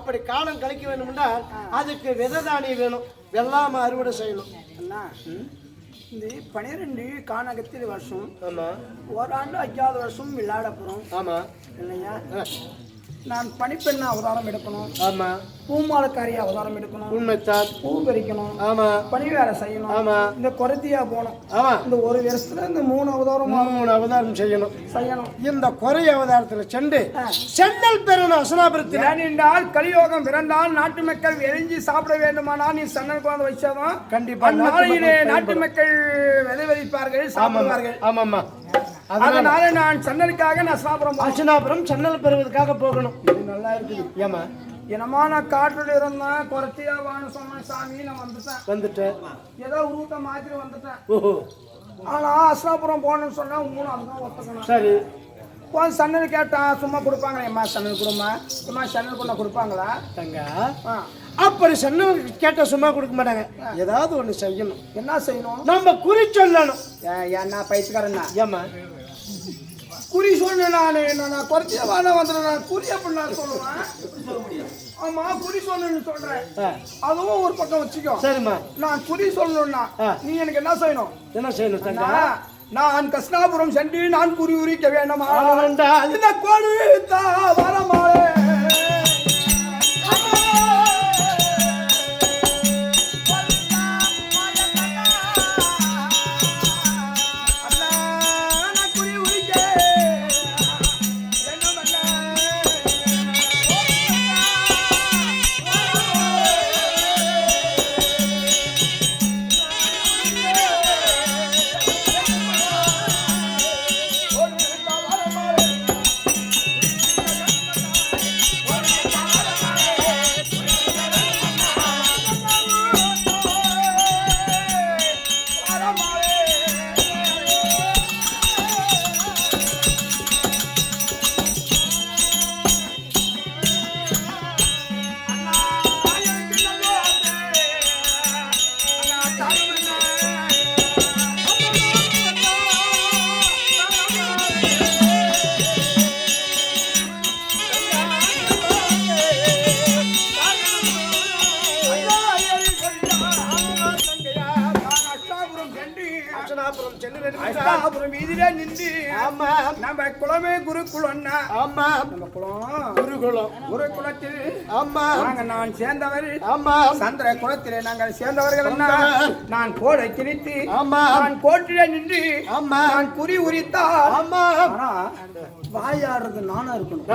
அப்படி காலம் கழிக்க வேணும்னா அதுக்கு விதை தானியம் வேணும், வெள்ளாம அறுவடை செய்யணும். அண்ணா இந்த 12 கானகத்தில் வருஷம் ஆமா, ஓராண்டு 5வது வருஷம் விளையாட போறோம். ஆமா இல்லையா? நான் பனிப்பெண்ணா அவதாரம் எடுக்கணும். ஆமா, பூமாலக்காரி அவதாரம் எடுக்கணும். உண்மைத்தான். பூ பறிக்கணும். ஆமா, பனி வேற செய்யணும். ஆமா, இந்த குறைத்தியா போகணும். ஆமா, இந்த ஒரு வருஷத்துல இந்த 3 அவதாரம் செய்யணும். இந்த குறை அவதாரத்துல சென்று சென்னல் பெறணும் அசனாபுரத்தில். ஏனென்றால் கலியோகம் பிறந்தால் நாட்டு மக்கள் எரிஞ்சி சாப்பிட வேண்டுமானால் நீ சன்னல் குழந்தை வச்சாதான் கண்டிப்பா நாளையிலே நாட்டு மக்கள் விதை விதைப்பார்கள், சாப்பிடுவார்கள். ஆமாம்மா, அதனால நான் சன்னலுக்காக நான் அசனாபுரம் சன்னல் பெறுவதற்காக போகணும். இது நல்லா இருக்குது. ஏமா என்னமா நான் காட்டுல இருந்தேன், குறைத்தியா வான்னு சொன்னேன் சாமி, நான் வந்துட்டேன். ஏதோ ரூட்டை மாத்திட்டு வந்துட்டேன். ஓஹோ, ஆனா அசனாபுரம் போகணும்னு சொன்னா உங்களும் அதுதான் ஒத்துக்கணும். சரி, போய் சன்னல் கேட்டான், சும்மா கொடுப்பாங்களா? எம்மா சன்னல் கொடுமா, சும்மா சன்னல் கொண்டா கொடுப்பாங்களா? தங்க அப்படி சன்னல் கேட்ட சும்மா கொடுக்க மாட்டாங்க. ஏதாவது ஒண்ணு செய்யணும். என்ன செய்யணும்? நம்ம குறி சொல்லணும். என்ன பைத்துக்காரண்ணா? ஏமா குறி சொன்ன நான் குறைச்சியா வாழ வந்துடுறேன். நான் குறி அப்படி நான் சொல்லுவேன். ஆமா, குறி சொல்லணும்னு சொல்றேன். அதுவும் ஒரு பக்கம் வச்சுக்கோ. சரிம்மா, நான் குறி சொல்லணும்னா நீ எனக்கு என்ன செய்யணும்? என்ன செய்யணும் தங்க? நான் கிருஷ்ணாபுரம் சென்று நான் குறி உரிக்க வேண்டுமா? இந்த கொடுத்தா வரமாளே வீதியில நின்று நம்ம குலமே குருகுலம். ஆமா, நம்ம குலம் குருகுலத்தில் நான் சேர்ந்தவர். சந்திர குலத்திலே நாங்கள் சேர்ந்தவர்கள். நான் கோடை கிழித்து நான் கோட்டிலே நின்று நான் குறி உரித்தால் வாயாடுறது நானா இருக்கணும்.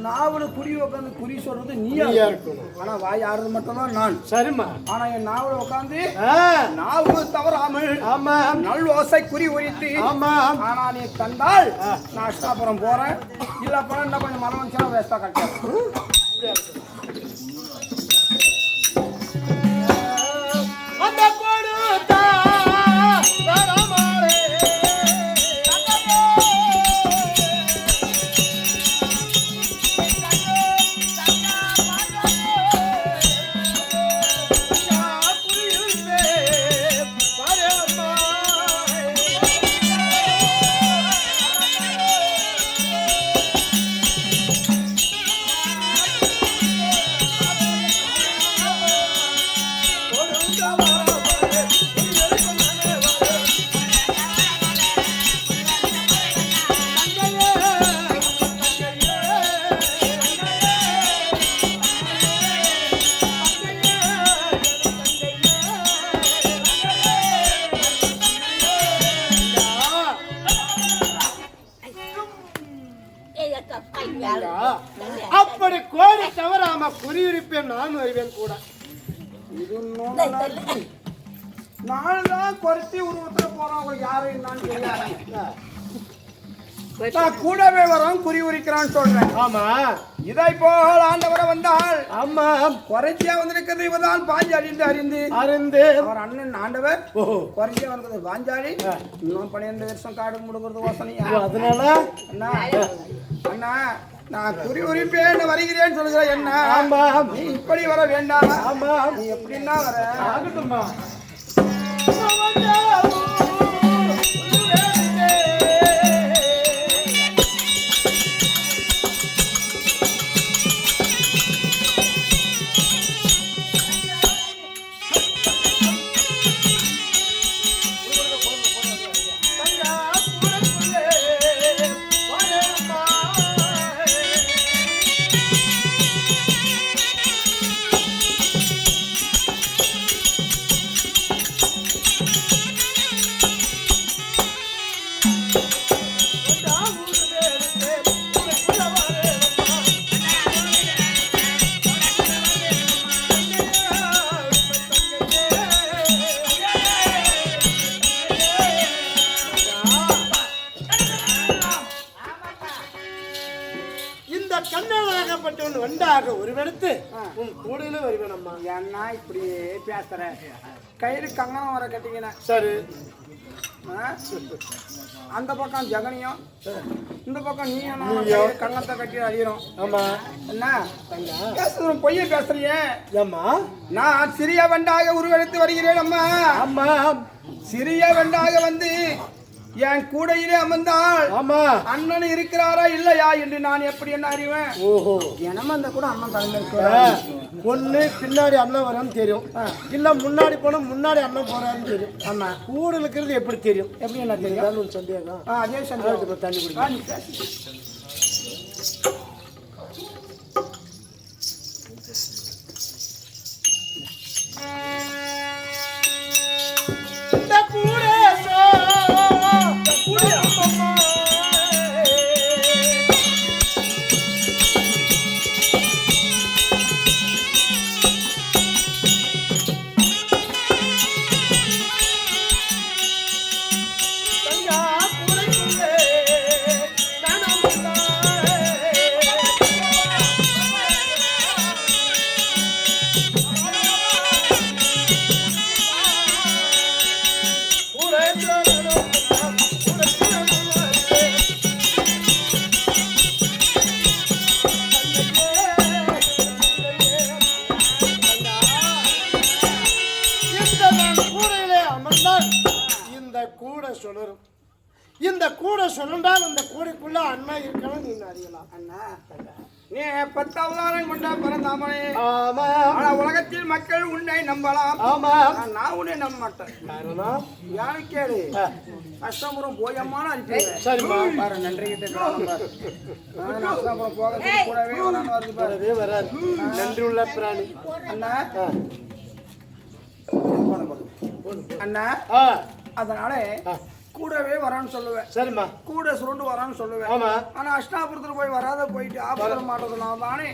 நாவல குறி உட்காந்து குறி சொல்றது நீயா இருக்கணும். ஆனா வாயாடுறது மட்டும் தான் நான். சரிம்மா. ஆனா என் நாவல உட்காந்து நாவு தவறாமல் நல் ஓசை குறி உரித்து ஆனா நீ தந்தால் நான் அஷ்டாபுரம் போறேன். இல்ல போனா என்ன கொஞ்சம் மரம் வந்துச்சா வேஸ்டா கட்ட அப்படி கோடி தவறாம குறியிருப்பேன். நான் அறிவேன் கூட. நான் தான் குறைச்சி உருவத்துல போறவங்க யாரு என்னன்னு தெரியாது. நான் கூடவே வரோம் குறி உரிக்கிறான்னு சொல்றேன். ஆமா, இதை போல் ஆண்டவரை வந்தால் ஆமா குறைச்சியா வந்திருக்கிறது இவதான் பாஞ்சாலி என்று அறிந்து அவர் அண்ணன் ஆண்டவர் குறைச்சியா வந்திருக்கிறது பாஞ்சாலி. இன்னும் 12 வருஷம் காடு முடுங்கிறது யோசனை. அதனால அண்ணா நான் குறி உரிப்பேன் வருகிறேன்னு சொல்லுகிறேன். என்ன நீ இப்படி வர வேண்டாம். ஆமா, நீ எப்படின்னா வர ஆகட்டும்பா. உருவெடுத்து உன் கூடையில வருவேன் அம்மா. என்ன இப்படியே பேசுற? கயிறு கங்கணம் வர கட்டிக்கின சரி. அந்த பக்கம் ஜெகனியும் இந்த பக்கம் நீயும் கங்கத்தை கட்டி அழியிறோம். ஆமா. என்ன பேசுற பொய்ய பேசுறியே? ஏம்மா நான் சிறிய வெண்டாக உருவெடுத்து வருகிறேன் அம்மா. அம்மா சிறிய வெண்டாக வந்து என் கூடையிலே அமர்ந்தால் ஆமா அண்ணன் இருக்கிறாரா இல்லையா என்று நான் எப்படி என்ன அறிவேன்? ஓஹோ. எனமா அந்த கூட அண்ணன் தலைமை ஒண்ணு பின்னாடி அண்ணன் வரான்னு தெரியும், இல்ல முன்னாடி போனா முன்னாடி அண்ணன் போறான்னு தெரியும். ஆமா. கூட இருக்கிறது எப்படி தெரியும்? எப்படி என்ன தெரியும்? சந்தேகம். அதே சந்தேகம். தண்ணி குடி. இந்த கூட சொன்னால் இந்த கூடைக்குள்ள அண்ணா இருக்கணும் நீ அறியலாம். அண்ணா நீ 10,000 கொண்ட பிறந்தாமனே. ஆமா. ஆனா உலகத்தில் மக்கள் உன்னை நம்பலாம். ஆமா. நான் உன்னை நம்ப மாட்டேன். காரணம் யாருக்கேடு அஷ்டபுரம் போயம்மான அனுப்பி. சரிம்மா. பாரு நன்றி கிட்ட அஷ்டபுரம் போக கூடவே வரான்னு வருது பாரு. வராது. நன்றி உள்ள பிராணி. அண்ணா அண்ணா அதனால கூடவே வரான்னு சொல்லுவேன். சரிம்மா. கூட சுருண்டு வரான்னு சொல்லுவேன். ஆமா. ஆனா அஷ்டாபுரத்துல போய் வராத போயிட்டு ஆபரணம் மாட்டதுனால தானே.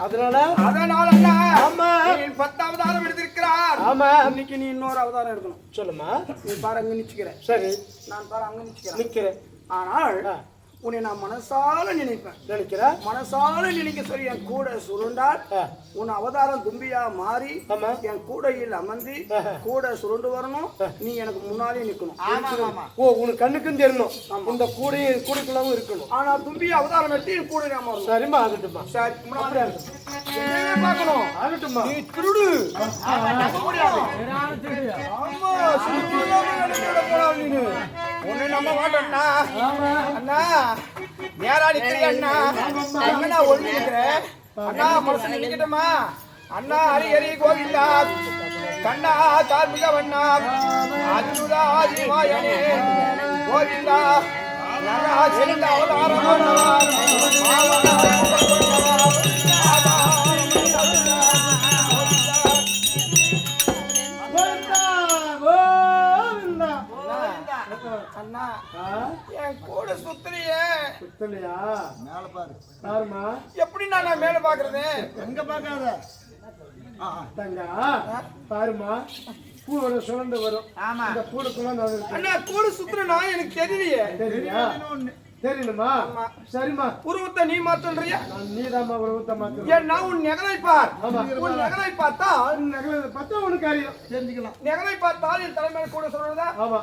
அதனால அண்ணா ஆமா 10 அவதாரம் எடுத்திருக்கிறார். ஆமா. இன்னைக்கு நீ இன்னொரு அவதாரம் எடுக்கணும். சொல்லுமா. நீ பாரு அங்க நிச்சுக்கிறேன். சரி. நான் பாரு அங்க நிக்கிறேன். ஆனால் உன்னை நான் மனசால நினைப்பேன். நினைக்கிறேன். மனசால நினைக்க சொல்லி என் கூட சுருண்டால் உன் அவதாரம் தும்பியா மாறி என் கூடையில் அமர்ந்து கூட சுருண்டு வரணும். நீ எனக்கு முன்னாலே நிக்கணும். ஓ உனக்கு கண்ணுக்கும் தெரியணும். இந்த கூடைக்குள்ளவும் இருக்கணும். ஆனா தும்பியா அவதாரம் எடுத்து என் கூட அமரணும். சரிம்மா. ஆகட்டுமா. சரி முன்னாடி பார்க்கணும். ஆகட்டுமா. நீ திருடு. உன்னை நம்ப மாட்டேன்னா அண்ணா நேரா நிக்கிறேன். அண்ணா அண்ணா ஒண்ணு நிக்கிறேன். அண்ணா மனசு நினைக்கட்டுமா? அண்ணா ஹரி ஹரி கோவிந்தா கண்ணா கார்மிக வண்ணா அச்சுதா ஆதிமாயனே கோவிந்தா நகா சிறந்த அவதாரம் அண்ணா என் கூட சுத்தலையே. சுத்தலையா? மேல பாரு. பாருமா. எப்படி நான் மேல பாக்குறது? எங்க பாக்காத தங்கா பாருமா. கூட சுரண்டு வரும். இந்த கூடுக்குள்ள அண்ணா கூட சுத்துறனா எனக்கு தெரியலையே. தெரியா? தெரியணுமா? சரிம்மா. உருவத்தை நீ மாத்தல்றியா? நீதாம்மா உருவத்தை மாத்த. ஏன்னா உன் நகரை பார். உன் நகரை பார்த்தா பார்த்தா உனக்கு அறியும் தெரிஞ்சுக்கலாம். நகரை பார்த்தால் என் தலைமையில கூட சொல்றதா? ஆமா.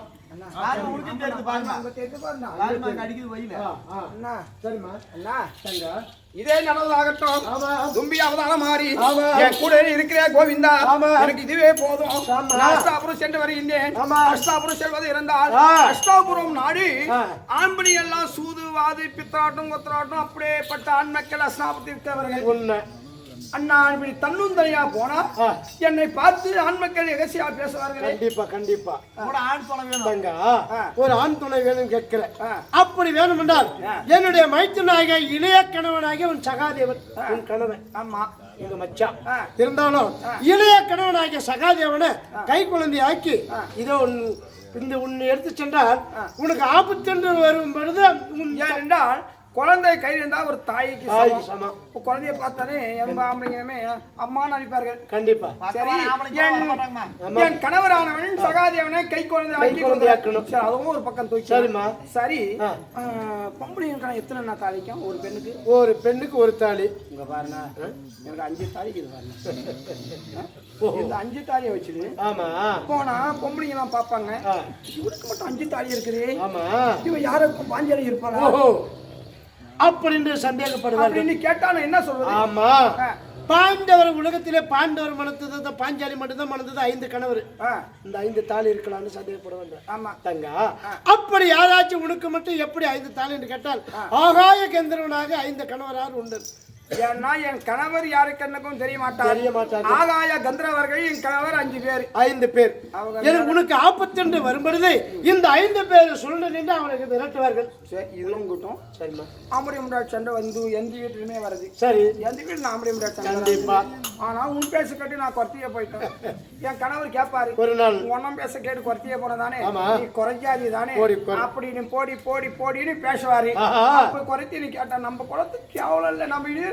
இதே நடந்ததாகட்டும். தும்பி அவதாரம் மாறி என் கூட இருக்கிற கோவிந்தா எனக்கு இதுவே போதும். அஷ்டாபுரம் சென்று வருகின்றேன். அஷ்டாபுரம் செல்வது இருந்தால் அஷ்டாபுரம் நாடு ஆண்பணி எல்லாம் சூதுவாது பித்தாட்டம் கொத்தராட்டம் அப்படியே பட்ட ஆண் மக்கள் அஷ்டாபுரத்தில் உண்மை. அண்ணா இப்படி தன்னுந்தனியா போனா என்னை பார்த்து ஆண் மக்கள் எகசியா பேசுவார்கள். கண்டிப்பா கண்டிப்பா. ஆண் துணை வேணும். ஒரு ஆண் துணை வேணும் கேட்கிறேன். அப்படி வேணும் என்றால் என்னுடைய மைத்துனாக இளைய கணவனாகிய உன் சகாதேவன் உன் கணவன். ஆமா எங்க மச்சான் இருந்தாலும் இளைய கணவனாகிய சகாதேவனை கை குழந்தை ஆக்கி இதோ இந்த உன்னை எடுத்து சென்றால் உனக்கு ஆபத்து என்று வரும் பொழுது என்றால் குழந்தை கையில் இருந்தா ஒரு தாய்க்கு தாய்க்கு சமம். சமம். இப்ப குழந்தைய பார்த்தாலே எங்க ஆம்பளைங்களுமே அம்மான்னு அனுப்பார்கள். கண்டிப்பா சரி, மாட்டாங்கம்மா. என் கணவரானவன் சகாதேவனை கை குழந்தை ஆக்கி குழந்தையாக்கணும். சரி, அதுவும் ஒரு பக்கம் தூக்கி. சரிம்மா. சரி, பொம்பளைங்க எத்தனை தாளிக்கும் ஒரு பெண்ணுக்கு? ஒரு பெண்ணுக்கு ஒரு தாலி. இங்க பாருங்க, எனக்கு 5 தாலிக்கு இது பாருங்க. இந்த 5 தாலியை வச்சுட்டு ஆமா போனா பொம்பளைங்க எல்லாம் பாப்பாங்க, இவருக்கு மட்டும் 5 தாலி இருக்குது, ஆமா இவன் யாருக்கும் பாஞ்சாலி இருப்பாரா அப்படின்னு சந்தேகப்படுவார்கள். அப்படின்னு கேட்டா நான் என்ன சொல்றது? ஆமா, பாண்டவர் உலகத்திலே பாண்டவர் மனத்தது பாஞ்சாலி மட்டும்தான் மனத்தது 5 கணவர். இந்த 5 தாலி இருக்கலாம்னு சந்தேகப்படுவாங்க. ஆமா தங்கா, அப்படி யாராச்சும் உனக்கு மட்டும் எப்படி 5 தாலி என்று கேட்டால் ஆகாய கந்தர்வனாக 5 கணவரார் உண்டு. ஏன்னா என் கணவர் யாரு கண்ணுக்கும் தெரிய மாட்டார். ஆகாய கந்தர்வர்கள் என் கணவர் 5 பேர். 5 பேர். உனக்கு ஆபத்து என்று வரும்பொழுது இந்த 5 பேர் சுருண்டு நின்று அவனுக்கு விரட்டுவார்கள். சரி, இதுவும் கூட்டம். சரிம்மா, ஆம்படி முன்னாடி சண்டை வந்து எந்த வீட்டுலயுமே வருது. சரி, எந்த வீட்டுல ஆம்படி முன்னாடி சண்டை. கண்டிப்பா. ஆனா உன் பேச கேட்டு நான் குறைத்தியே போயிட்டேன். என் கணவர் கேட்பாரு, ஒரு நாள் உன்னம் பேச கேட்டு குறைத்தியே போனதானே, நீ குறைக்காதி தானே அப்படின்னு போடி போடி போடின்னு பேசுவாரு. அப்ப குறைத்தி நீ கேட்டா நம்ம குளத்துக்கு கேவலம் இல்ல, நம்ம இடையே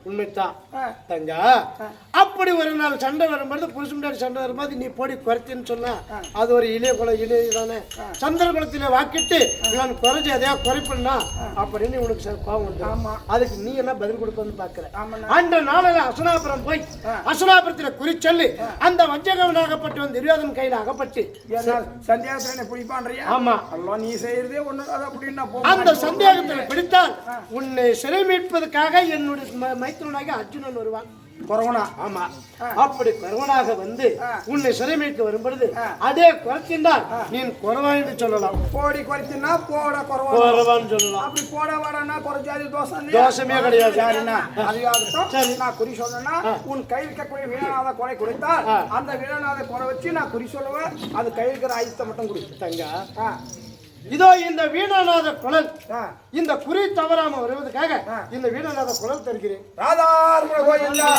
உண்மைத்தான் தங்கா. அப்படி ஒரு நாள் சண்டை வரும்போது புருஷன் முன்னாடி சண்டை வரும்போது நீ போடி குறைச்சின்னு சொன்னா அது ஒரு இளைய குலம் இளையதானே. சந்திர குலத்தில வாக்கிட்டு நான் குறைஞ்சி எதையா குறைப்பா அப்படின்னு உனக்கு கோபம் வந்து. அதுக்கு நீ என்ன பதில் கொடுப்பன்னு பாக்குற? அந்த நாளில் அசனாபுரம் போய் அசனாபுரத்துல குறிச்சொல்லி அந்த வஞ்சகவனாகப்பட்டு வந்து துரியோதனன் கையில அகப்பட்டு சந்தேகத்துல பிடிப்பான்றியா? ஆமா, நீ செய்யறதே ஒண்ணு அப்படின்னு அந்த சந்தேகத்துல பிடித்தால் உன்னை சிறை மீட்பதற்காக என்னுடைய மைத்திரனாக அர்ஜுனன் வருவான். கொரோனா. ஆமா, அப்படி கொரோனாக வந்து உன்னை சிறைமைக்கு வரும்பொழுது அதே குறைச்சின்றால் நீ குறவா என்று சொல்லலாம். போடி குறைச்சினா போட குறவான்னு சொல்லலாம். அப்படி போட வாடனா குறைச்சாது தோஷமே கிடையாது. அதுக்காகத்தான் நான் குறி சொன்னா உன் கை இருக்கக்கூடிய வீணாத கொலை குறைத்தால் அந்த வீணாத கொலை வச்சு நான் குறி சொல்லுவேன். அது கை இருக்கிற ஆயுதத்தை மட்டும் குடித்தாங்க. இதோ இந்த வீணநாத குழல் இந்த குறி தவறாம வருவதற்காக இந்த வீணநாத குழல் தருகிறேன். ராதாரமண கோயிலா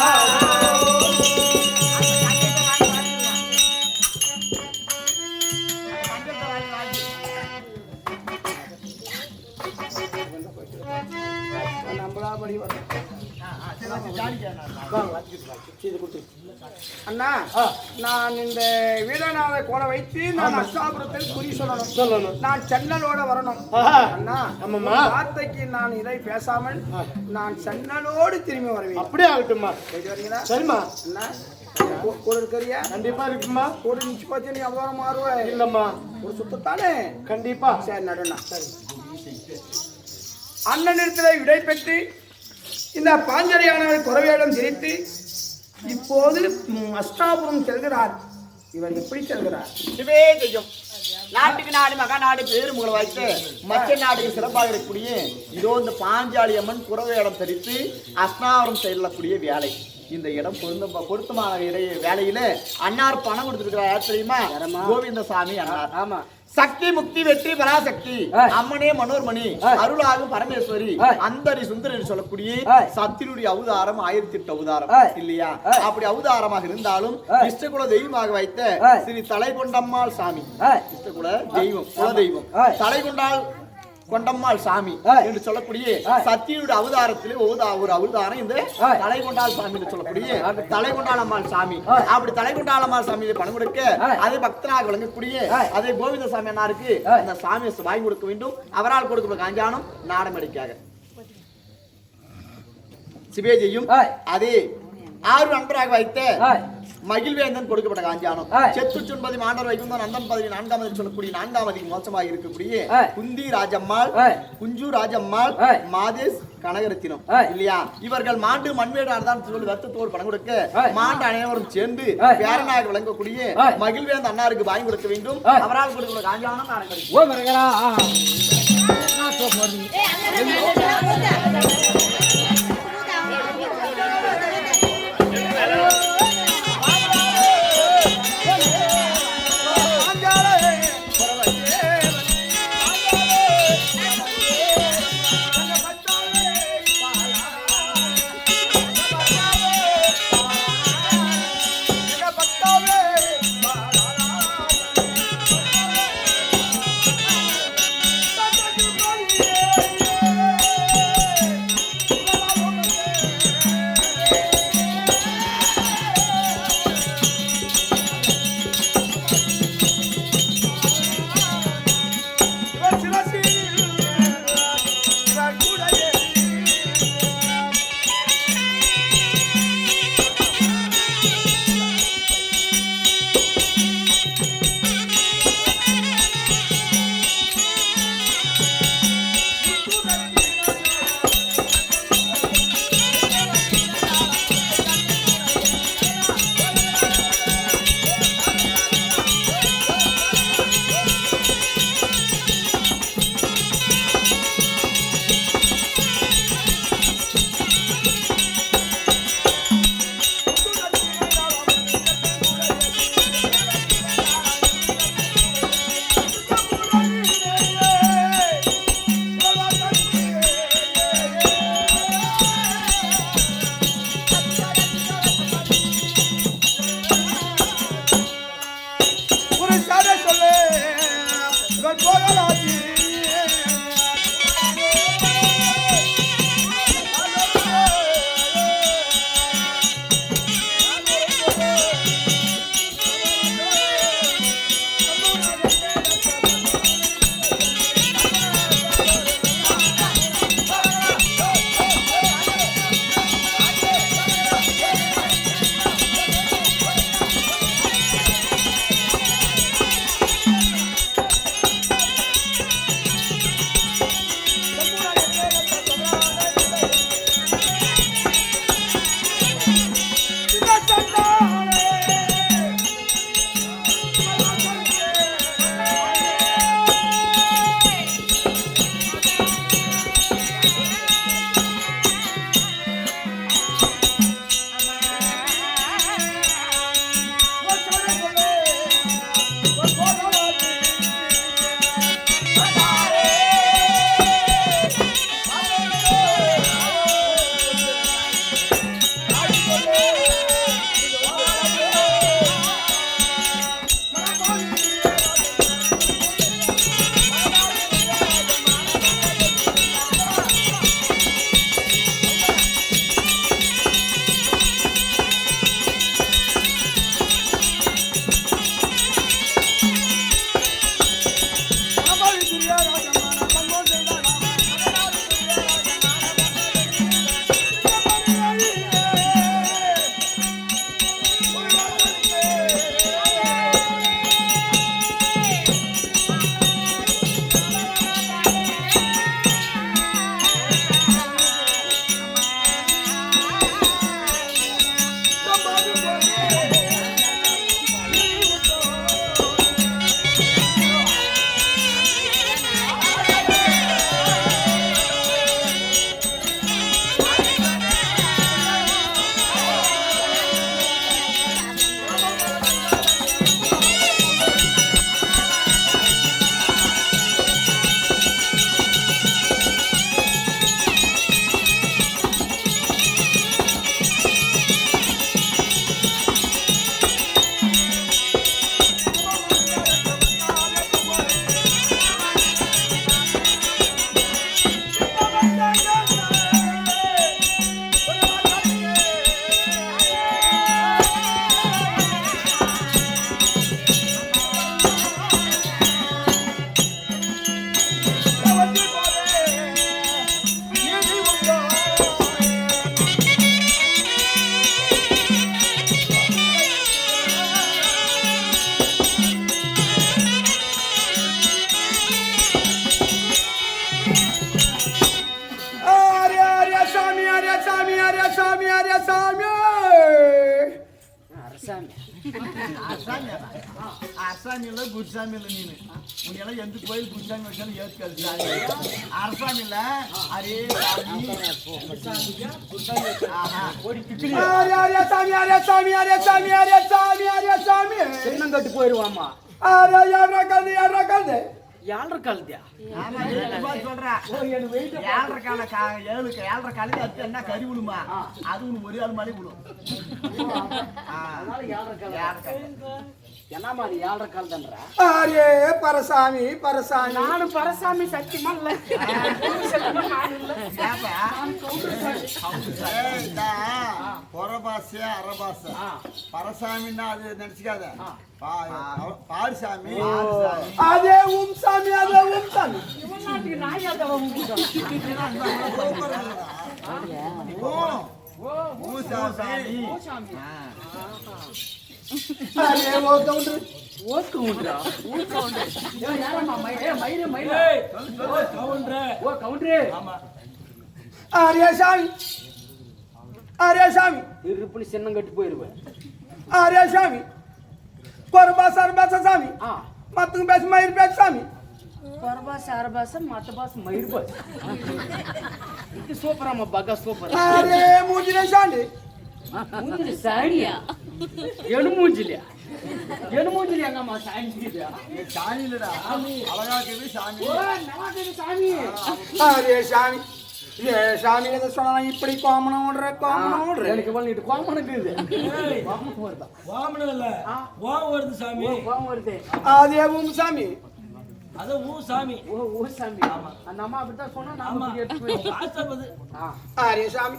அண்ணா, நான் இந்த வீரநாத கோலை வைத்து நான் அஷ்டாபுரத்தில் குறி சொல்லணும். நான் சென்னலோட வரணும். அண்ணா, வார்த்தைக்கு நான் இதை பேசாமல் நான் சென்னலோடு திரும்பி வருவேன். அப்படியே ஆகட்டும்மா. வரீங்களா? சரிம்மா. அண்ணா, கூட இருக்கிறியா? கண்டிப்பா இருக்குமா. கூட நிச்சு போச்சு நீ அவ்வளோ மாறுவ இல்லம்மா. ஒரு சுத்தத்தானே? கண்டிப்பா. சரி, நடுண்ணா. சரி, அண்ணனிடத்தில் விடை பெற்று இந்த பாஞ்சலியானவர் குறவையிடம் திரித்து இப்போது அஷ்டாபுரம் செல்கிறார். இவர் எப்படி செல்கிறார்? இதுவே செய்யும். நாட்டுக்கு நாடு மகாநாடு பேருமுகளை வைத்து மற்ற நாட்டுக்கு சிறப்பாக இருக்கக்கூடிய இதோ இந்த பாஞ்சாலி அம்மன் குறவையிடம் தரித்து அஷ்டாபுரம் செல்லக்கூடிய வேலை. இந்த இடம் பொருத்தமான வேலையில அன்னார் பணம் கொடுத்துருக்கிறார். யார் தெரியுமா? கோவிந்தசாமி அன்னார். ஆமா, சக்தி முக்தி வெற்றி பராசக்தி அம்மனே மனோர்மணி அருளாகும் பரமேஸ்வரி அந்தரி சுந்தரி சொல்லக்கூடிய சத்தினுடைய அவதாரம் 1008 அவதாரம் இல்லையா? அப்படி அவதாரமாக இருந்தாலும் இஷ்டகுல தெய்வமாக வைத்த ஸ்ரீ தலைகொண்டம்மாள் சாமி, இஷ்டகுல தெய்வம் குல தெய்வம் தலைகொண்டாள் கொண்டம்மாள் சாமி என்று சொல்லக்கூடிய சத்தியுடைய அவதாரத்திலே ஒரு அவதாரம் இந்த தலைகொண்டாள் சாமி என்று சொல்லக்கூடிய தலைகொண்டாள் அம்மாள் சாமி. அப்படி தலைகொண்டாள் அம்மாள் சாமியை பணம் கொடுக்க அதே பக்தனாக விளங்கக்கூடிய அதே கோவிந்த சாமி அண்ணாருக்கு அந்த சாமியை வாங்கி கொடுக்க வேண்டும். அவரால் கொடுக்கப்பட்ட காஞ்சானம் நாடமடிக்காக சிவேஜையும் அதே 6 நண்பராக வைத்த மகிழ்வேந்தன் கொடுக்கப்பட்ட காஞ்சானம் செத்து சொன்பதி மாண்டர் வைகுந்தன் நந்தன் பதவி 4ஆம் சொல்லக்கூடிய 4ஆம் மோசமாக இருக்கக்கூடிய குந்தி ராஜம்மாள், குஞ்சு ராஜம்மாள், மாதேஷ் கனகரத்தினம் இல்லையா? இவர்கள் மாண்டு மண்வேடு ஆனதான் சொல்லி வருத்தத்தோடு பணம் கொடுக்க மாண்டு அனைவரும் சேர்ந்து பேரனாக விளங்கக்கூடிய மகிழ்வேந்தன் அண்ணாருக்கு வாங்கி கொடுக்க வேண்டும். அவரால் கொடுக்கப்பட்ட காஞ்சானம் குருசாமி அரசாமி இல்ல குருசாமி இல்ல நீனு உன்னெல்லாம் எந்த கோயில் குருசாமி வச்சாலும் ஏற்காது அரசாமி இல்ல அரே சின்னங்கட்டு போயிருவாமா யாழ்ற காலத்தியா என்ன கறி விழுமா அது உனக்கு ஒரே ஆள் மாதிரி விழும் என்ன மாதிரி யாழ்ற காலத்தன்றா அரே பரசாமி பரசாமி நானும் பரசாமி சத்தியமா இல்ல புறபாச அரபாச பரசாமின்னா அது நினைச்சுக்காத பாரிசாமி அதே உம் சாமி அதே உம் சாமி அரே ஓ கவுண்டர் அரே சாமி அரே சாமி திருப்பி சின்னங்கட்டு போயிருவேன் அரே சாமி கொரபாச அரபாச சாமி மத்துங்க பேச மயிர் பேச சாமி பரபாச அரபாச மத்த பாச மயிர் பாச இது சூப்பர் அம்மா பகா சூப்பர் அரே மூஞ்சிலே சாண்டி மூஞ்சில சாணியா எடு மூஞ்சிலியா எங்கம்மா சாணியா சாமி இல்லடா அழகா கேவி சாமி ஓ நல்லா கேவி சாமி அரே சாமி ஏ சாமி எதை சொன்னா இப்படி கோமணம் ஓடுற எனக்கு பண்ணிட்டு கோமணம் இருக்குது வாமனம் இல்ல வாம் வருது சாமி கோமம் வருது அதே உம் சாமி அது ஊ சாமி ஓ சாமி அந்த அம்மா அப்படித்தான் சொன்னா நாம எடுத்து ஆசைப்பது அரே சாமி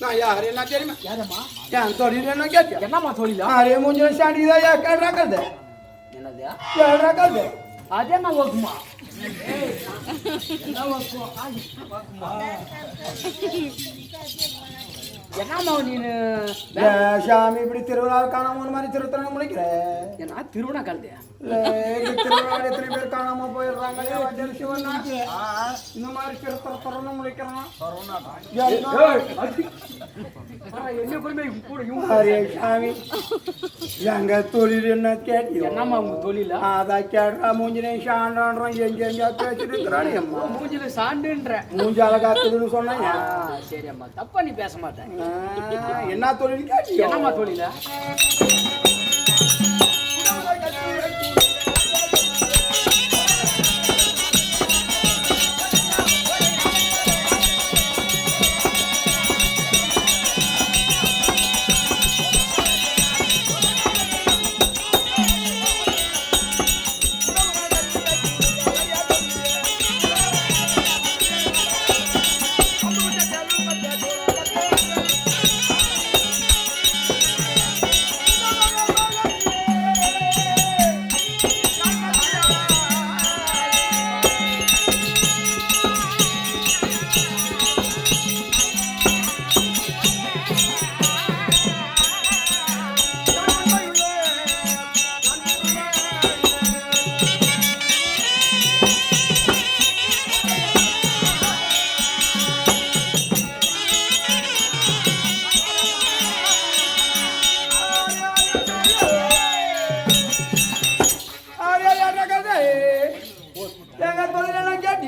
நான் யாரு என்ன தெரியுமா யாரம்மா என் தொழில் என்ன கேட்டியா என்னம்மா தொழிலா அரே மூஞ்சில சாண்டி இதை கேட்றா கருது என்னது கேட்றா கருது அதே என்ன ஒக்குமா என்னம்மா நீனு சாமி இப்படி திருவிழா காணாம ஒரு மாதிரி திருத்தணம் முடிக்கிற என்ன திருவண்ணா கலதையா திருவிழா எத்தனை பேர் காணாம போயிடுறாங்க இந்த மாதிரி திருத்தரம் முடிக்கிறான் என்ன பொறுமை கூட அரே சாமி எங்க தொழில் என்ன கேட்டியோ என்னம்மா உங்க தொழிலா அதான் கேட்டா மூஞ்சிலே சாண்டான்றோம் எங்க பேசிட்டு இருக்கிறானே அம்மா மூஞ்சில சாண்டுன்ற மூஞ்சி அழகாக்குதுன்னு சொன்னாங்க சரி அம்மா தப்பா நீ பேச மாட்டேன் என்ன தொழில் கேட்டியோ என்னம்மா தொழிலா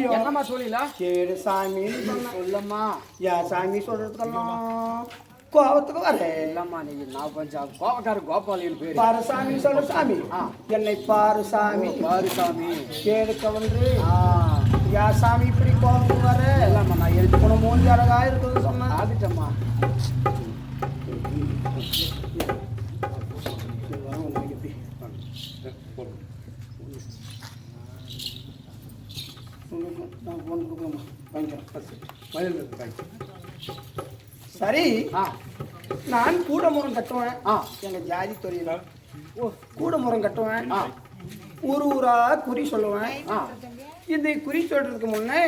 என்னம்மா தொழிலா சரி சாமி சொல்லம்மா யா சாமி சொல்றதுக்கெல்லாம் கோபத்துக்கு வர இல்லம்மா நீ நான் கொஞ்சம் கோபக்கார கோபாலின்னு பேரு பாரு சாமி சொல்லு சாமி என்னை பாரு சாமி பாரு சாமி கேடுக்க வந்து யா சாமி இப்படி கோபத்துக்கு வர இல்லம்மா நான் எழுதி உன மூஞ்சி அழகா இருக்குது சொன்ன ஆகிட்டம்மா சரி நான் கூட முறம் கட்டுவேன் எங்க ஜாதி தொழில கூட முறம் கட்டுவேன் ஊர் ஊரா குறி சொல்லுவேன் இந்த குறி சொல்றதுக்கு முன்னே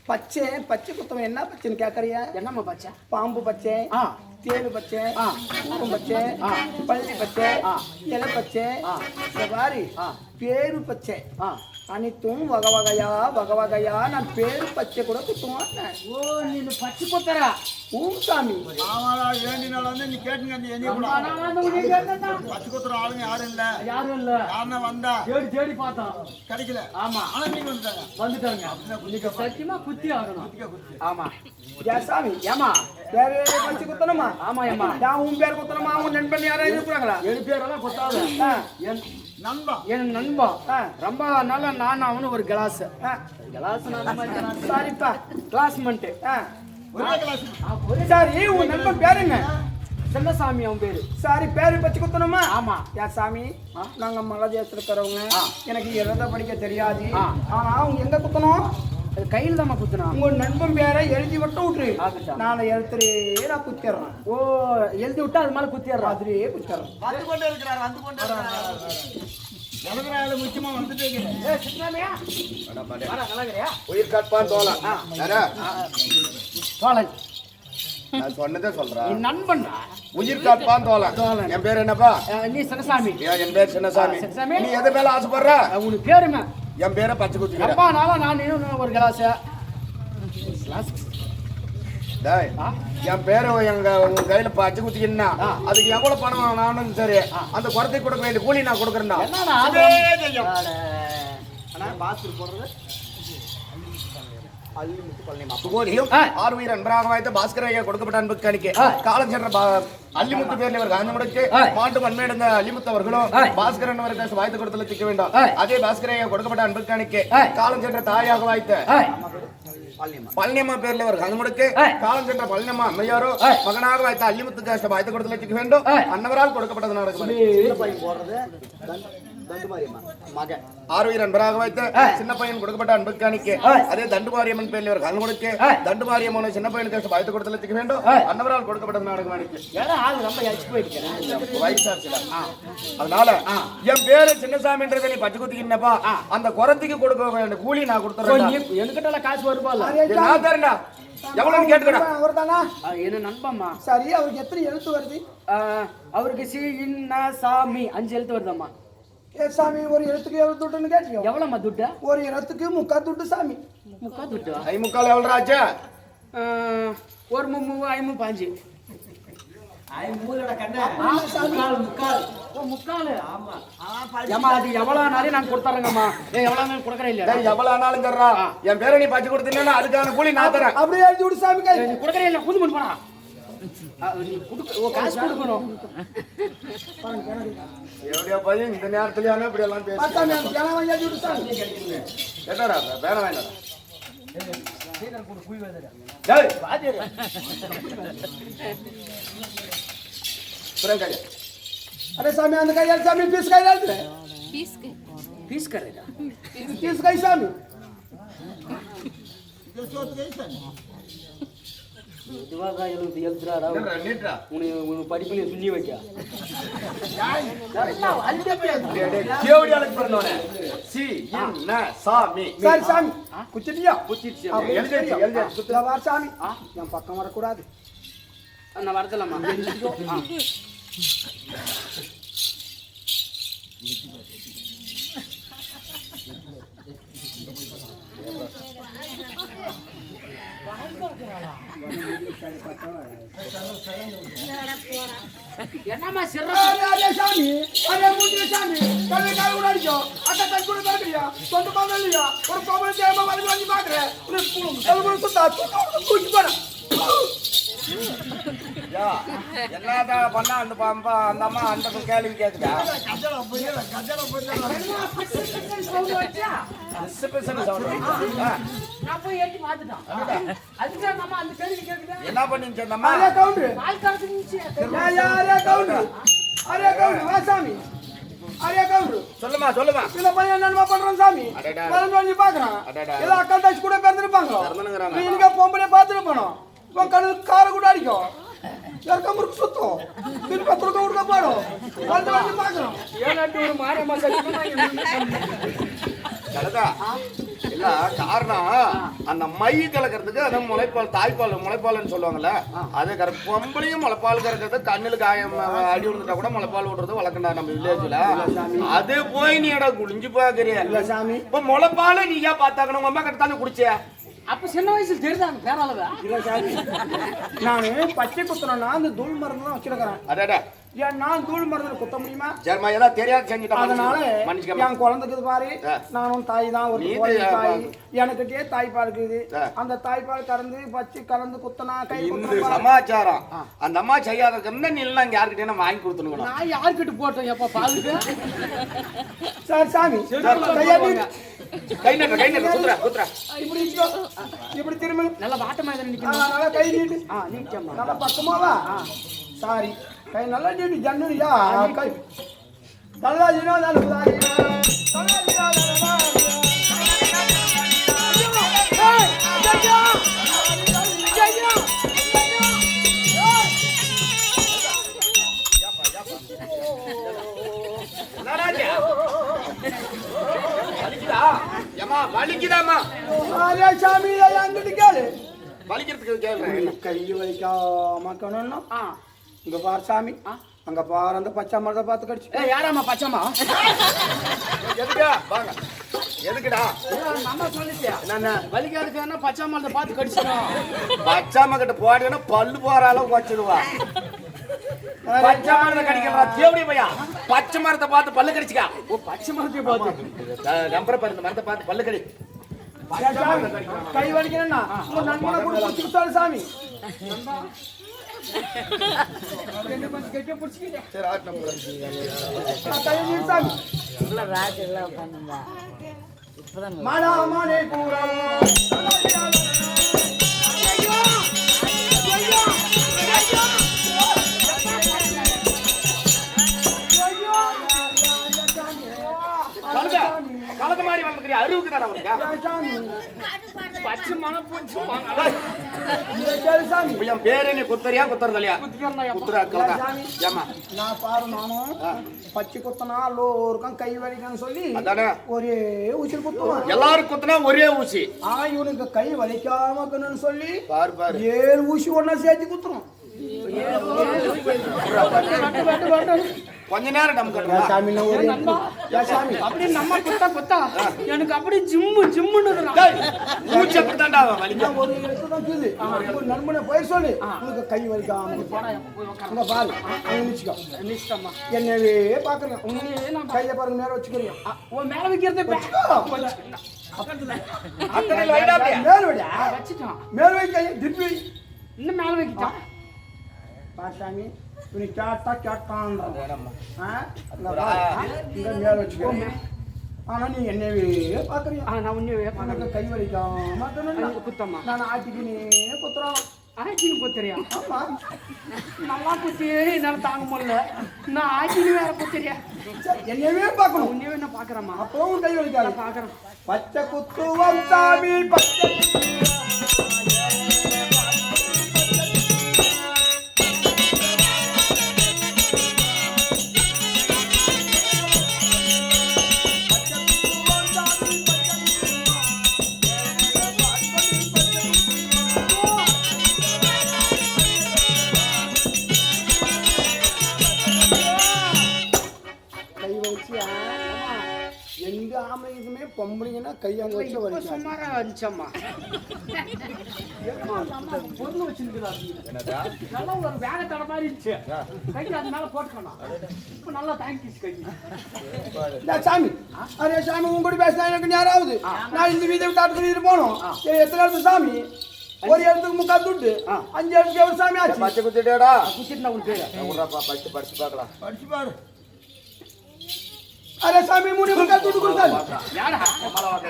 பச்சை பச்சை குத்தவன் என்ன பச்சைன்னு கேட்கறியா என்னம்மா பச்சை பாம்பு பச்சை தேனு பச்சை பூரம் பச்சை பள்ளி பச்சை இலை பச்சை பாரு பேரு பச்சை அனைத்தும் வகை வகையா நான் பேரு பச்சை கூட குத்துவான். ஓ நீನು பச்சை கொத்தரா ஊம் சாமி வேண்டினால வந்து நீ கேட்டுங்க பச்சை குத்துற ஆளுங்க யாரும் இல்ல யாருன்னா வந்தா தேடி பார்த்தோம் கிடைக்கல. ஆமா ஆனா நீங்க வந்துட்டாங்க நீங்க சத்தியமா குத்தி ஆகணும். ஆமா சாமி ஏமா பேரு பச்சை குத்தணுமா? ஆமா ஏமா நான் உன் பேர் குத்தணுமா? உன் நண்பன் யாராவது இருக்கிறாங்களா? என் பேரெல்லாம் கொத்தாது. நண்பா என் நண்பா ரொம்ப நாளா நான் அவனு ஒரு கிளாஸ் சாரிப்பா கிளாஸ்மெண்ட். ஒரே கிளாஸ். சரி உன் நண்பன் பேருங்க? செல்லசாமி அவன் பேரு. சாரி பேரு பச்சை குத்தணுமா? ஆமா யா சாமி நாங்க மலைதேசத்துல இருக்கிறவங்க எனக்கு எழுத படிக்க தெரியாது. ஆனா அவங்க எங்க குத்தணும்? கையில் தான் குத்துனா. உங்க நண்பன் பேரை எழுதி மட்டும் விட்டுரு. ஆகட்டும். நான் எழுத்துறே நான் குத்திடுறேன். ஓ எழுதி விட்டா அது மேல குத்திடுறோம். அதுலயே குத்திடுறேன். வந்து கொண்டே இருக்கிறார் எழுதுறாரு முக்கியமா வந்துட்டே உயிர் காட்பான் தோழன். தோழன் நான் சொன்னதே சொல்றேன். என் நண்பன் உயிர் காட்பான் தோழன். என் பேர் என்னப்பா? நீ சின்னசாமி. என் பேர் சின்னசாமி. சின்னசாமி. நீ எது மேல ஆசைப்படுற? உனக்கு பேருங்க? என் பேரை பச்சை குத்திக்கிறேன். ரொம்ப நாளா நான் இன்னும் ஒரு கிளாஸ் டேய், என் பேரை உங்க கையில பச்சை குத்திக்கினா அதுக்கு எவ்வளவு பணம் ஆனாலும் சரி அந்த குறத்தை கொடுக்க வேண்டிய கூலி நான் கொடுக்குறேன்டா. பாஸ்கர் போடுறது ஆறுயிர் அன்பராக வாய்த்த பாஸ்கர் ஐயா கொடுக்கப்பட்ட அன்பு காணிக்கை காலம் சென்ற அள்ளிமுத்து பேர்ல இவர் காஞ்ச முடக்கு மாட்டு பன்மையடைந்த அள்ளிமுத்து அவர்களும் பாஸ்கர் என்பவருக்கு வாய்த்து கொடுத்தல திக்க வேண்டும். அதே பாஸ்கர் ஐயா கொடுக்கப்பட்ட அன்பு காணிக்கை காலம் சென்ற தாயாக வாய்த்த பழனியம்மா பேர்ல ஒரு காஞ்ச முடக்கு காலம் சென்ற பழனியம்மா அம்மையாரோ மகனாக வாய்த்த அள்ளிமுத்து வாய்த்து கொடுத்தல திக்க வேண்டும். அன்னவரால் கொடுக்கப்பட்டது நடக்கும். ஆறுயிர் அன்பராக வைத்த சின்ன பையன் கொடுக்கப்பட்ட அன்பு காணிக்கை அதே தண்டுமாரியம்மன் பேர்ல ஒரு கண் கொடுக்க தண்டுமாரியம்மன் சின்ன பையனுக்கு பாய்த்து கொடுத்ததுக்கு வேண்டும். அன்னவரால் கொடுக்கப்பட்ட நாடகம் அதனால என் பேரு சின்னசாமின்றதை நீ பச்சை குத்திக்கிட்டப்பா அந்த குறத்துக்கு கொடுக்க வேண்டிய கூலி நான் கொடுத்துறேன். என்கிட்ட காசு வருமா? நான் தரேன்டா. எவ்வளவு கேட்டுக்கடா? அவர்தானா? என்ன நண்பம்மா. சரி அவருக்கு எத்தனை எழுத்து வருது? அவருக்கு சி இன்ன சாமி 5 எழுத்து வருதம்மா. சாமி ஒரு எழுத்துக்கு எவ்வளவு துட்டுன்னு கேட்டியோ? எவ்வளவுமா துட்டு? ஒரு எழுத்துக்கு 3/4 துட்டு சாமி. 3/4 துட்டு? 5/4 எவ்வளவு ஆச்சு? ஒரு 5 5 நான் கொடுத்துறேங்கம்மா. எவ்வளவு கொடுக்கறேன் இல்ல எவ்வளவு ஆனாலும் தர்றா. என் பேரை நீ பச்சை கொடுத்தீங்கன்னா அதுக்கான கூலி நான் தரேன். அப்படியே எழுதி விடு சாமி. கொடுக்கறேன் இல்ல புது போனா காசு கொடுக்கணும். எப்படியா பையன் இந்த நேரத்துலயான இப்படி எல்லாம் என்னடா வேற வேண்டாம். अरे सामी अंदर काय सामी पीस काय झालं पीस करायला पीस काय सामी படிப்புல சொல்லி வைக்க சரி சாமி குச்சிட்டியா சாமி என் பக்கம் வரக்கூடாது நான் வரதலாமா என்னமா அரே சாமி அரே முடி சாமி கல்லை கால உடைச்சோ அட்ட தக்குற தரறியா சொந்த பாங்கலியா ஒரு கோபல தேமா வந்து வந்து பாக்குற ஒரு கல்புரு சுத்தா தூக்கி போடா யா என்னடா பண்ணா அந்த பாம்பா அந்த அம்மா அந்த கேள்வி கேக்குதா கஜல போயிடல நான் போய் ஏத்தி மாத்திட்டான் அதுக்கு நம்ம அந்த கேள்வி கேக்குதா என்ன பண்ணிங்க அந்த அம்மா அரே கவுண்டர் பால் கறந்துச்சு யா அரே கவுண்டர் வா சாமி அரே கவுண்டர் சொல்லுமா இந்த பையன் என்னமா பண்றான் சாமி வந்து வந்து பாக்குறான் ஏதோ அக்கா தச்சு கூட பேர்ந்திருப்பாங்க நீங்க பொம்பளை பாத்துட்டு போனோம் உன் கண்ணு கார கூட அடிக்கும் யாருக்கா முறுக்கு சுத்தம் திருப்பி பத்திரக்க விடுக்க பாடும் வந்து வந்து பாக்குறோம் ஏனாட்டு ஒரு மாரியம்மா கலதா இல்ல காரணம் அந்த மை கலக்கிறதுக்கு அது முளைப்பால்னு சொல்லுவாங்கல்ல அது பொம்பளையும் முளைப்பால் கறக்கிறது கண்ணுல காயம் அடி விழுந்துட்டா கூட முளைப்பால் விடுறது வளர்க்கண்டா நம்ம வில்லேஜ்ல அது போய் நீ இடம் குளிஞ்சு பாக்குறியா இல்ல சாமி இப்ப முளைப்பால நீ ஏன் பார்த்தாக்கணும் உங்க அம்மா கிட்ட தானே குடிச்ச அப்ப சின்ன வயசுல தெரியுதாங்க பேராளவ இல்ல சாமி நானு பச்சை குத்துறேன்னா அந்த தூள் மருந்து தான் வச்சிருக்கிறேன் அடடா ஏன் நான் தூள் மருந்து குத்த முடியுமா சரிம்மா ஏதாவது தெரியாது செஞ்சுட்டா அதனால மன்னிச்சுக்கமா என் குழந்தைக்கு பாரு நானும் தாய் தான் ஒரு குழந்தை தாய் எனக்கிட்டே தாய்ப்பால் இருக்குது அந்த தாய்ப்பால் கறந்து பச்சை கலந்து குத்தனா கை இந்த சமாச்சாரம் அந்த அம்மா செய்யாத நீ எல்லாம் இங்க யாருக்கிட்டே நம்ம வாங்கி கொடுத்துருக்கணும் நான் யாருக்கிட்ட போட்டோம் எப்ப பாலுக்கு சார் சாமி கை நட்டு குத்துறா இப்படி வச்சுக்கோ இப்படி திரும்ப நல்லா வாட்டமா நிக்கணும் நல்லா கை நீட்டு நீட்டமா நல்லா பக்கமாவா சாரி கை நல்லா நீட்டு ஜன்னுரியா கை நல்லா ஜீனோ நல்லா வலிக்குதாமா சாமி அங்கிட்டு கேளு வலிக்கிறதுக்கு கேள்றேன் கை வலிக்காம இங்க பாரு சாமி அங்க பாரு அந்த பச்சை மரத்தை பார்த்து கடிச்சு யாராமா பச்சைமா எதுக்கா வாங்க எதுக்குடா நம்ம சொல்லிட்டியா என்ன வலிக்காதுக்கு பச்சை மரத்தை பார்த்து கடிச்சிடும் பச்சாம கிட்ட போடுன்னா பல்லு போற அளவுக்கு வச்சிடுவா பச்சை மரத்தை கடிக்கிறா தேவடி பையா பச்சை மரத்தை பார்த்து பல்லு கடிச்சுக்கா ஓ பச்சை மரத்தை பார்த்து நம்பரை பாரு இந்த மரத்தை பார்த்து பல்லு கடி கை வலிக்கணும்னா உங்க நண்பனை கூட பிடிச்சி சாமி சரி ஆட் நம்பர் மாலாமானே பூரா கலந்த மாதிரி வந்துக்கிறியா அருவுக்கு தானே அவனுக்கு பச்சை மனம் போச்சு என் பேரு நீ குத்தறியா குத்துறதில்லையா குத்துறா கலந்தா ஏமா நான் பாரு நானும் பச்சை குத்தனா லோருக்கும் கை வலிக்கன்னு சொல்லி அதானே ஒரே ஊசி குத்துவான் எல்லாரும் குத்துனா ஒரே ஊசி இவனுக்கு கை வலிக்காம இருக்கணும்னு சொல்லி பாரு பாரு 7 ஊசி ஒன்னா சேர்த்து குத்துறோம் கொஞ்ச நேரம் நம்ம அப்படி நம்ம குத்தா எனக்கு அப்படி ஜிம்முன்னு மூச்சு அப்படித்தான்டா ஒரு இடத்துல தான் இருக்குது ஒரு நண்பனை போய் சொல்லு உனக்கு கை வலிக்காம அங்க பாரு நிச்சயமா என்னவே பாக்குறேன் உன்னையே நான் கையை பாருங்க மேல வச்சுக்கிறேன் உன் மேல வைக்கிறதே மேல வைக்க திருப்பி இன்னும் மேல வைக்கிட்டான் பாசாமி இவனு கேட்டா கேட்டான் மேல வச்சுக்கோ ஆனா நீ என்னவே பாக்குறியா நான் உன்னவே பாக்க கை வலிக்காம குத்தம்மா நான் ஆட்டிக்கினே குத்துறான் ஆட்டின்னு குத்துறியா ஆமா நல்லா குத்தியே என்னால தாங்க முடியல நான் ஆட்டின்னு வேற குத்துறியா என்னவே பார்க்கணும் உன்னவே நான் பாக்குறேம்மா அப்பவும் கை வலிக்காத பாக்குறேன் பச்சை குத்துவம் சாமி பச்சை பொம்பளைங்கன்னா கையாங்க வச்சு வலிக்கும் சுமாரா வந்துச்சம்மா பொருள் வச்சிருக்கிறா நல்லா ஒரு வேகத்தோட மாதிரி இருந்துச்சு கை அது மேல போட்டுக்கணும் இப்ப நல்லா தேங்கிச்சு கை சாமி அரே சாமி உங்க கூட பேசினா எனக்கு யாராவது நான் இந்த வீதை விட்டு ஆட்டு போனோம் எத்தனை இடத்து சாமி ஒரு இடத்துக்கு 3/4 துட்டு 5 இடத்துக்கு எவ்வளவு சாமி ஆச்சு பச்சை குத்திட்டேடா குத்திட்டு நான் உனக்கு படிச்சு பார்க்கலாம் படிச்சு பாரு அரே சாமி மூணு 3/4 துட்டு கொடுத்தாரு யாரா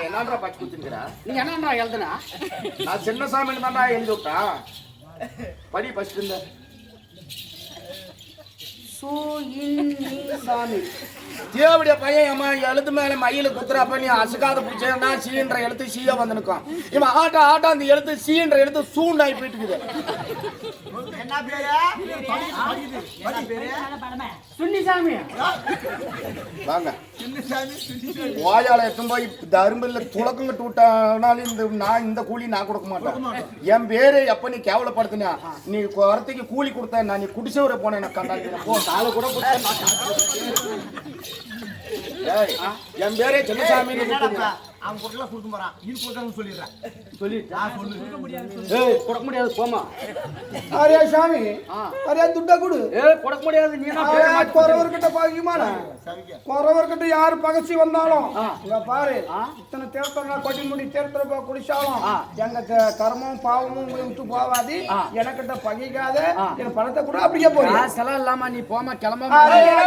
என்னன்றா பச்சை குத்திருக்கிற நீ என்னன்றா எழுதுனா நான் சின்ன சாமின்னு தான்டா எழுதி விட்டான் படி பஸ்ட் இருந்த சாமி தேவடைய பையன் அம்மா எழுத்து மேல மயில குத்துறப்ப நீ அசுக்காத பிடிச்சா சீன்ற எழுத்து சீயா வந்து நிற்கும் இவன் ஆட்டா அந்த எழுத்து சீன்ற எழுத்து சூண்டாகி போயிட்டு இருக்குது என்ன பேரு சுன்னி சாமி வாங்க ஓயால எத்தும் போய் தரும்பில் துளக்கம் கட்டு விட்டானாலும் இந்த கூலி நான் கொடுக்க மாட்டேன். என் பேரு எப்ப நீ கேவலப்படுத்தினா நீ வரத்துக்கு கூலி கொடுத்த நான் நீ குடிச்சவரை போன எனக்கு கண்டாக்கிறேன் போ நாலு கூட என் பேரே சின்னசாமி அவன் பொருட்களை கொடுக்க போறான் இது கொடுக்கான்னு சொல்லிடுறேன் கொடுக்க முடியாது போமா அரே சாமி அரே துட்டா கொடு கொடுக்க முடியாது நீ குறவர்கிட்ட பாக்கியமான குறவர்கிட்ட யாரு பகச்சி வந்தாலும் இங்க பாரு இத்தனை தேர்தல் கொட்டி முடி தேர்தல குடிச்சாலும் எங்க கர்மம் பாவமும் விட்டு போவாது எனக்கிட்ட பகைக்காத என் பணத்தை கூட அப்படியே போய் செலவு இல்லாம நீ போமா கிளம்ப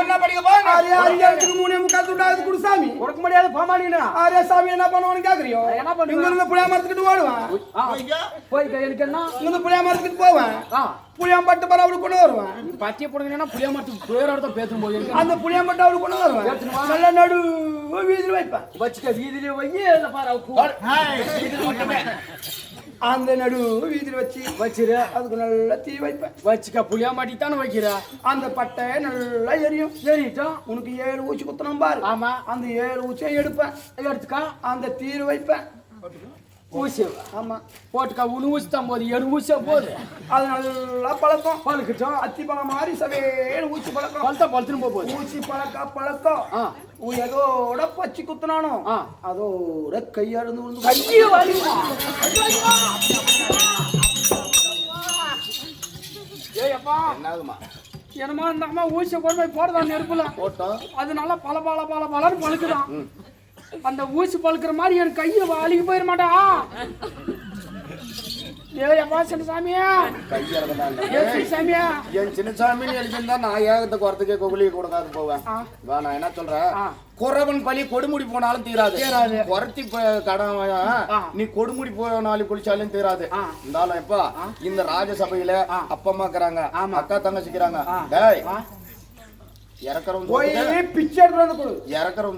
என்ன படிக்க போங்க அரே அரியாத்துக்கு 3.25 துட்டா குடு சாமி கொடுக்க முடியாது போமா நீ அரே சாமி என்ன பண்ணுவான்னு கேக்குறியோ என்ன பண்ணுவ? இங்க இருந்து புளியா மரத்துக்கிட்டு ஓடுவான் போய் எனக்கு என்ன இங்க புளியா மரத்துக்கிட்டு போவேன் புளியாம்பட்டு பர அவளுக்கு கொண்டு வருவேன் பத்திய போடுங்கன்னா புளியா மரத்துக்கு பேரோட பேசும் போது அந்த புளியாம்பட்டு அவளுக்கு கொண்டு வருவேன் நல்ல நடு வீதியில் வைப்பேன் வச்சுக்க வீதியிலே வையே இந்த பாரு அந்த நடு வீதியில் வச்சிரு அதுக்கு நல்லா தீ வைப்பேன் வச்சுக்க புளியா மாட்டி தானே வைக்கிற அந்த பட்டை நல்லா எரியும் சரிட்டோம் உனக்கு 7 ஊச்சி குத்தணும் பாரு ஆமா அந்த 7 ஊச்சியை எடுப்பேன் எடுத்துக்கா அந்த தீர் வைப்பேன் ஊசி ஆமா போட்டுக்கா உனு ஊசி தான் போது 7 ஊசியா போகுது அது நல்லா பழக்கம் பழுக்கிட்டோம் அத்தி பழம் மாதிரி சவேல் ஊச்சி பழக்கம் பழுத்துன்னு போகுது ஊச்சி பழக்கம் எதோட பச்சி குத்துனானோ அதோட கையறுந்து விழுந்து கையே வலிமா ஏப்பா என்னாகுமா என்னமா இந்த அம்மா ஊசியை கொண்டு போய் போடுதான் நெருப்புல போட்டோம் அது நல்லா பலன்னு பழுக்குதான் அந்த ஊசி பழுக்கிற மாதிரி என் கையை அழுகி போயிட மாட்டா ஏப்பா சின்ன சாமியா சாமியா என் சின்னசாமி எழுதிருந்தா நான் ஏகத்தை குறத்துக்கே கொகுலியை கொடுக்காது போவேன் நான் என்ன சொல்றேன் குறவன் பழி கொடுமுடி போனாலும் தீராது குறத்தி கடன் நீ கொடுமுடி போனாலும் குளிச்சாலும் தீராது இருந்தாலும் எப்பா இந்த ராஜசபையில அப்பா அம்மா இருக்கிறாங்க அக்கா தங்கச்சிக்கிறாங்க டேய் இறக்குறவங்க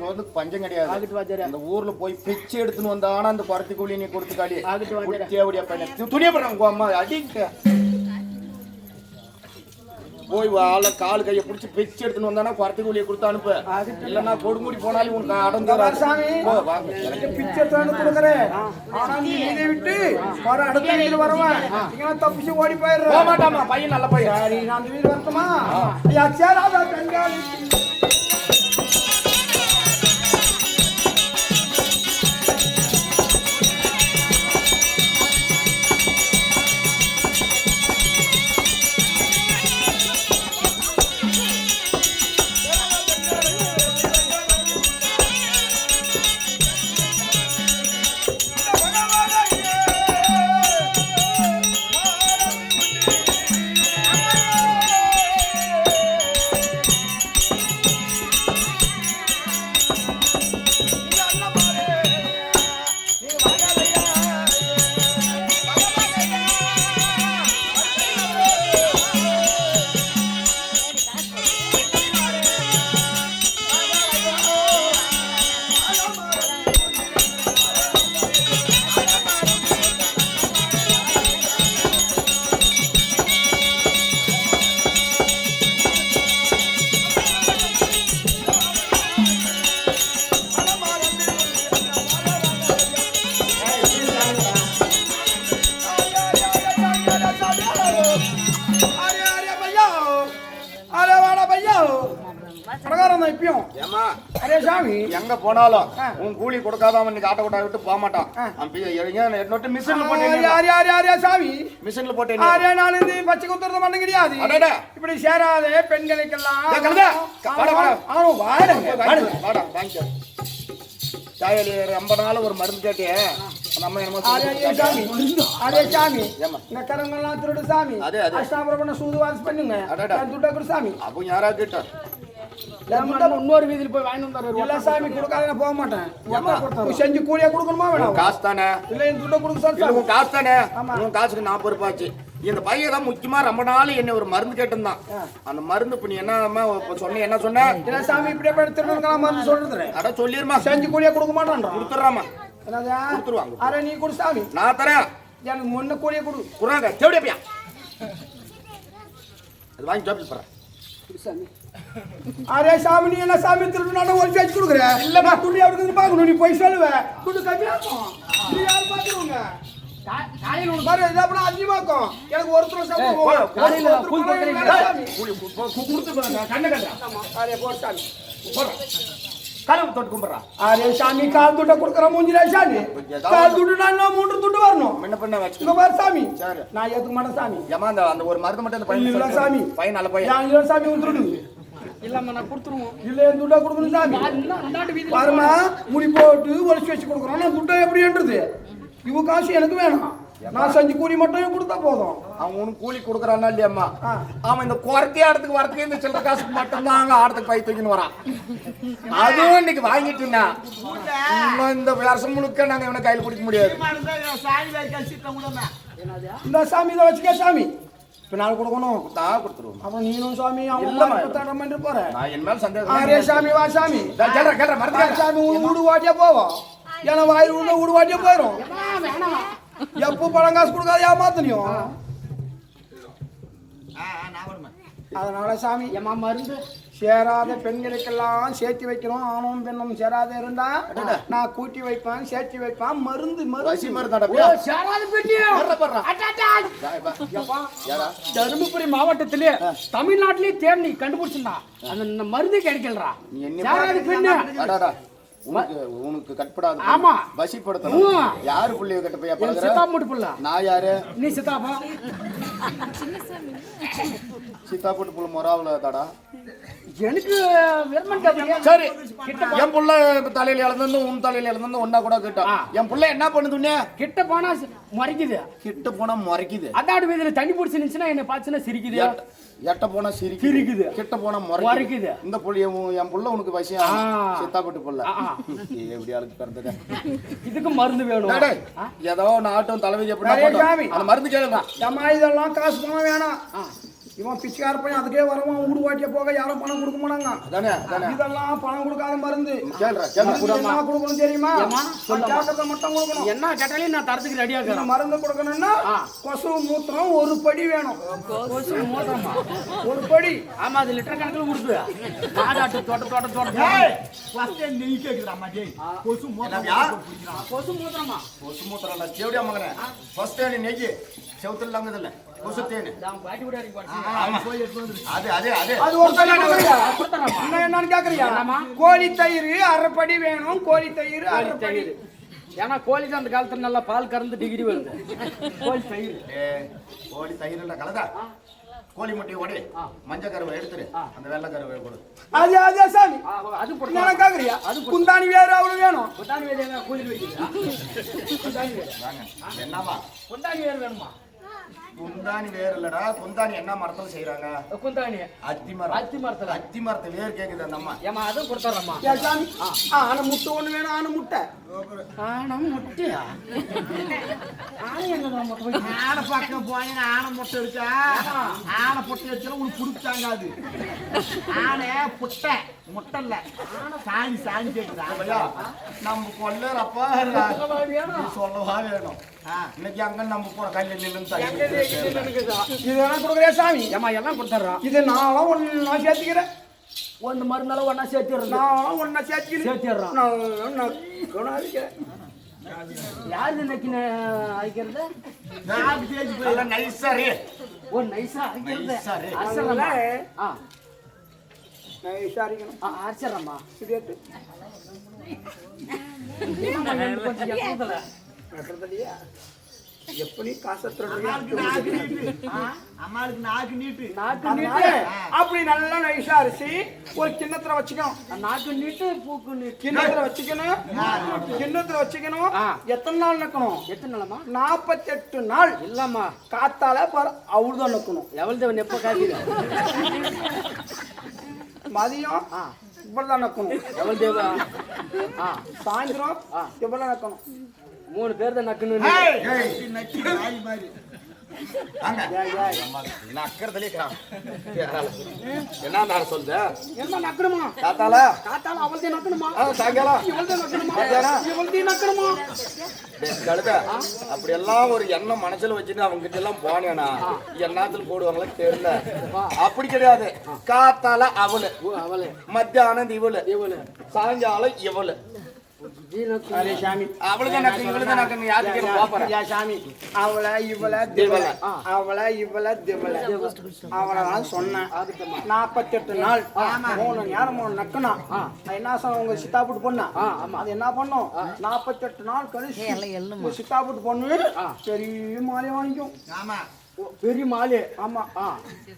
வந்து பஞ்சம் கிடையாது அந்த ஊர்ல போய் பிச்சை எடுத்துன்னு வந்தானா அந்த குறத்தி கூலி நீ கொடுத்துக்காடி துணிய போடுறாங்க அம்மா அடிக்க போய் வாழ கால் கையை பிடிச்சி பிச்சை எடுத்துன்னு வந்தானா குறத்தி கூலியை கொடுத்து அனுப்பு இல்லன்னா கொடுமுடி போனாலும் உனக்கு அடங்கு பிச்சை கொடுக்குறேன் விட்டு வர அடுத்த வீடு வருவேன் தப்பிச்சு ஓடி போயிடுறேன் போக மாட்டாமா பையன் நல்ல பையன் சரி நான் அந்த வீடு வரட்டுமா ஐயா சேராத பெண்கள் எங்க போனாலும் உன் கூலி கொடுக்காதவன் இன்னைக்கு ஆட்ட கொட்டா விட்டு போக மாட்டான் மிஷின்ல போட்டேன் நான் பச்சை குத்துறது பண்ண கிடையாது இப்படி சேராத பெண்களுக்கெல்லாம் சாயலி 50 நாள் ஒரு மருந்து கேட்டே நம்ம சாமி இந்த கரங்கெல்லாம் திருடு சாமி அஷ்டாபுரம் சூதுவாஸ் பண்ணுங்க துட்டா சாமி அப்போ யாரா கேட்டா இன்னொரு வீதியில் போய் வாங்கி வந்தாரு எல்லா சாமி கொடுக்காத போக மாட்டேன் செஞ்சு கூலியா கொடுக்கணுமா வேணும் காசு தானே இல்ல இந்த துட்டை கொடுக்க உன் காசு தானே உன் காசுக்கு நான் பொறுப்பாச்சு இந்த பையன் தான் முக்கியமா ரொம்ப நாள் என்ன ஒரு மருந்து கேட்டிருந்தான் அந்த மருந்து இப்ப நீ என்ன சொன்ன என்ன சொன்ன சாமி இப்படியே திருநெல்வேலி மருந்து சொல்றது அட சொல்லிருமா செஞ்சு கூலியா கொடுக்க மாட்டான் கொடுத்துறாமா கொடுத்துருவாங்க அரை நீ கொடு சாமி நான் தரேன் எனக்கு முன்ன கூலியா கொடு குறாங்க தேவடியா அது வாங்கி ஜாப் போறேன் சாமி அரே சாமி நீ என்ன சாமி திருட்டு ஒரு பேச்சு கொடுக்குற இல்ல நான் துணி அவருக்கு பார்க்கணும் நீ போய் சொல்லுவேன் துண்டு கம்மியாக்கும் நீ யாரும் பார்த்துருவோங்க காலையில் உனக்கு பாரு இதாப்பா அதிகமாக்கும் எனக்கு ஒருத்தர் சாப்பிடுவோம் அரே போடு சாமி காலம் தொட்டு கும்பிடுறா அரே சாமி கால் துட்ட கொடுக்குற மூஞ்சில சாமி கால் துட்டு நான் 3 துட்டு வரணும் என்ன பண்ண வச்சு இங்க பாரு சாமி சரி நான் ஏத்துக்க மாட்டேன் சாமி ஏமா அந்த ஒரு மருந்து மட்டும் அந்த இல்ல பையன் சாமி பையன் நல்ல பையன் நான் இல்ல சாமி வந்துடு இல்லம்மா நான் கொடுத்துருவோம் இல்ல என் துட்டா கொடுக்கணும் சாமி பாருமா முடி போட்டு ஒளிச்சு வச்சு கொடுக்குறோம் நான் துட்டை எப்படி என்றது இவ காசு எனக்கு வேணும் நான் செஞ்சு கூலி மட்டும் கொடுத்தா போதும் அவன் உனக்கு கூலி கொடுக்குறானா இல்லையம்மா அவன் இந்த குறைக்கே இடத்துக்கு வரதுக்கு இந்த சில்லற காசுக்கு மட்டும்தான் அங்க ஆடத்துக்கு பை தூக்கின்னு வரான் அதுவும் இன்னைக்கு வாங்கிட்டுனா இன்னும் இந்த வருஷம் முழுக்க நாங்க இவனை கையில் பிடிக்க முடியாது இந்த சாமி இதை வச்சுக்க சாமி இப்ப நான் கொடுக்கணும் தான் கொடுத்துருவோம் அப்புறம் நீனும் சாமி அவன் போற நான் என் மேல சந்தேகம் அரே சாமி வா சாமி கேட்ற மருந்து சாமி ஊடு வாட்டியா போவோம் ஏன்னா வாயில் உள்ள ஊடு வாட்டியா போயிடும் எப்போ பணம் காசு கொடுக்காத ஏமாத்தனியும் அதனால சாமி ஏமா மருந்து சேராத பெண்களுக்கெல்லாம் சேர்த்து வைக்கணும் ஆணும் பெண்ணும் சேராத இருந்தா நான் கூட்டி வைப்பேன் சேர்த்து வைப்பேன் மருந்து வசி மருந்து மருந்து சேராத பெட்டியா தருமபுரி மாவட்டத்திலே தமிழ்நாட்டிலே தேடி கண்டுபிடிச்சிருந்தா அந்த மருந்து கிடைக்கலடா சேராத பெண்ணு உனக்கு கட்படாது ஆமா வசிப்படுத்தணும் யாரு புள்ளிய கட்ட போய் பழகுற சித்தாப்பூட்டு புள்ள நான் யாரு நீ சித்தாப்பா சித்தாப்பூட்டு புள்ள மொராவுல தாடா எனக்கு வெறுமன் சரி என் புள்ள தலையில இழந்து உன் தலையில இழந்து ஒன்னா கூட கிட்ட என் புள்ள என்ன பண்ணுதுன்னே கிட்ட போனா மறைக்குது கிட்ட போனா முறைக்குது அதாடு வீதியில தண்ணி பிடிச்சி நின்னுச்சுன்னா என்ன பாச்சுன்னா சிரிக்குது எட்ட போனா சிரிக்குது கிட்ட போனா முறைக்குது இந்த புள்ள என் புள்ள உனக்கு வசியம் சித்தாப்பட்டு புள்ள எப்படி ஆளுக்கு பிறந்தது இதுக்கு மருந்து வேணும் ஏதோ நாட்டும் தலைவிதி எப்படி அந்த மருந்து கேளுங்க இதெல்லாம் காசு பணம் வேணாம் இவன் பிச்சைக்கார பையன் அதுக்கே வரவன் ஊடு வாட்டிய போக யாரும் பணம் கொடுக்க மாட்டாங்க இதெல்லாம் பணம் கொடுக்காத மருந்து என்ன கொடுக்கணும் தெரியுமா கேட்கறத மட்டும் கொடுக்கணும் என்ன கேட்டாலும் நான் தரத்துக்கு ரெடியா இருக்கிறேன் மருந்து கொடுக்கணும்னா கொசு மூத்திரம் ஒரு படி வேணும் கொசு மூத்திரமா ஒரு படி ஆமா அது லிட்டர் கணக்குல கொடுப்பு மாடாட்டு தோட்ட கொசு மூத்திரமா கொசு மூத்திரம் செவடியா மகனே ஃபர்ஸ்ட் நெய் செவுத்துல இல்லாம இல்ல கொசு தேனு அது ஒரு என்னன்னு கேக்குறியா கோழி தயிர் அரைப்படி வேணும் கோழி தயிர் அரைப்படி ஏன்னா கோழி தான் அந்த காலத்துல நல்லா பால் கறந்து டிகிரி வருது கோழி தயிர் கோழி தயிர் இல்ல கலதா கோழி முட்டையை ஓடி மஞ்சள் கருவை எடுத்துரு அந்த வெள்ளை கருவை கொடு அது அதே சாமி அது என்ன கேக்குறியா அது குந்தாணி வேறு அவ்வளவு வேணும் குந்தாணி வேறு கூலி வைக்கிறீங்க என்னவா குந்தாணி வேறு வேணுமா குந்தாணி வேர் இல்லடா குந்தாணி என்ன மரத்துல செய்யறாங்க குந்தாணி அத்தி மரத்தை வேர் கேக்குது அந்த அம்மா ஏமா அதுவும் கொடுத்துறேம்மா சாமி ஆனை முட்டை ஒண்ணு வேணும் ஆனை முட்டை முட்டையா ஆனை பக்கம் போனீங்கன்னா ஆனை முட்டை இருக்கா ஆனை பொட்டை வச்சாலும் உங்களுக்கு குடிச்சாங்க அது ஆனை புட்டை முட்டை இல்ல சாணி சாணி கேக்குதா நம்ம கொள்ளறப்பா சொல்லவா வேணும் இன்னைக்கு அங்க நம்ம போற கல்லில் இது எல்லாம் கொடுக்குறியா சாமி ஏமா எல்லாம் கொடுத்துட்றான் இது நானும் ஒன்னா சேர்த்துக்கிறேன் ஒன்று மருந்தாலும் ஒன்னா சேர்த்துடுறேன் நானும் ஒன்னா சேர்த்துக்கிறேன் யாரு இன்னைக்கு அரைக்கிறது நைஸாரு ஓ நைஸா அரைக்கிறது அரைச்சிடறம்மா எப்படி காசு அம்மாளுக்கு நாக்கு நீட்டு அப்படி நல்லா நைஸா அரிசி ஒரு கிண்ணத்துல வச்சுக்கணும் நாக்கு நீட்டு பூக்கு நீட்டு கிண்ணத்துல வச்சுக்கணும் எத்தனை நாள் நக்கணும் எத்தனை நாளம்மா 48 நாள் இல்லம்மா காத்தால அவள்தான் நக்கணும் எவ்வளவு எப்ப காப்பீங்க மதியம் இப்படிதான் நக்கணும் எவ்வளவு தேவா சாயந்தரம் இப்படிதான் நக்கணும் 3 பேர் தான் நக்கணும் வாங்க. என்ன அக்கறதுலயே இருக்கிறான். என்ன நான் சொல்லுது என்ன நக்கணுமா தாத்தால காத்தால அவள்தே நக்கணுமா சாயங்காலம் இவள்தே நக்கணுமா மத்தியானம் இவள்தே நக்கணுமா கழுத அப்படி எல்லாம் ஒரு எண்ணம் மனசுல வச்சுட்டு அவங்க கிட்ட எல்லாம் போனேனா எண்ணத்துல போடுவாங்களா தெரியல. அப்படி கிடையாது. காத்தால அவளு மத்தியானம் இவளு சாயங்காலம் இவளு சாமி அவளுதான் நக்கு இவளுதான் நக்கு யாருக்கு பாப்பறேன் சாமி அவளை இவளை திவளை அவளை இவளை திவளை அவளை சொன்னேன் 48 நாள் 3 நேரம் 3 நக்கனா என்ன சொன்ன உங்க சித்தாப்புட்டு பொண்ணா அது என்ன பண்ணும் 48 நாள் கழிச்சு சித்தாப்புட்டு பொண்ணு பெரிய மாலை வாங்கிக்கும். பெரிய மாலை ஆமா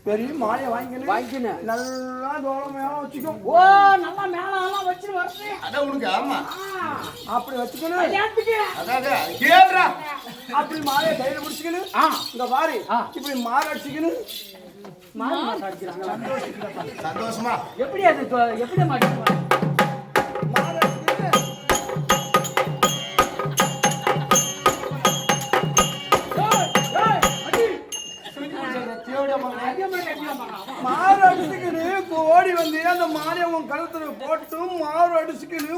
பெரிய மாலையை வாங்கிக்கணும் நல்லா தோளம் மேல வச்சுக்கும். ஓ நல்லா மேல எல்லாம் வச்சிட்டு வரது அதான் உனக்கு ஆமா அப்படி வச்சுக்கணும். அதாவது கேளுடா அப்படி மாலையை கையில பிடிச்சிக்கணும். இந்த பாரு இப்படி மாலை அடிச்சுக்கணும். சந்தோஷமா எப்படி அது எப்படி மாட்டேன் மாலை அடிச்சுக்கணும். மாறு அடிச்சுக்கின்னு ஓடி வந்து அந்த மாலையை உன் கழுத்துல போட்டு மாறு அடிச்சுக்கின்னு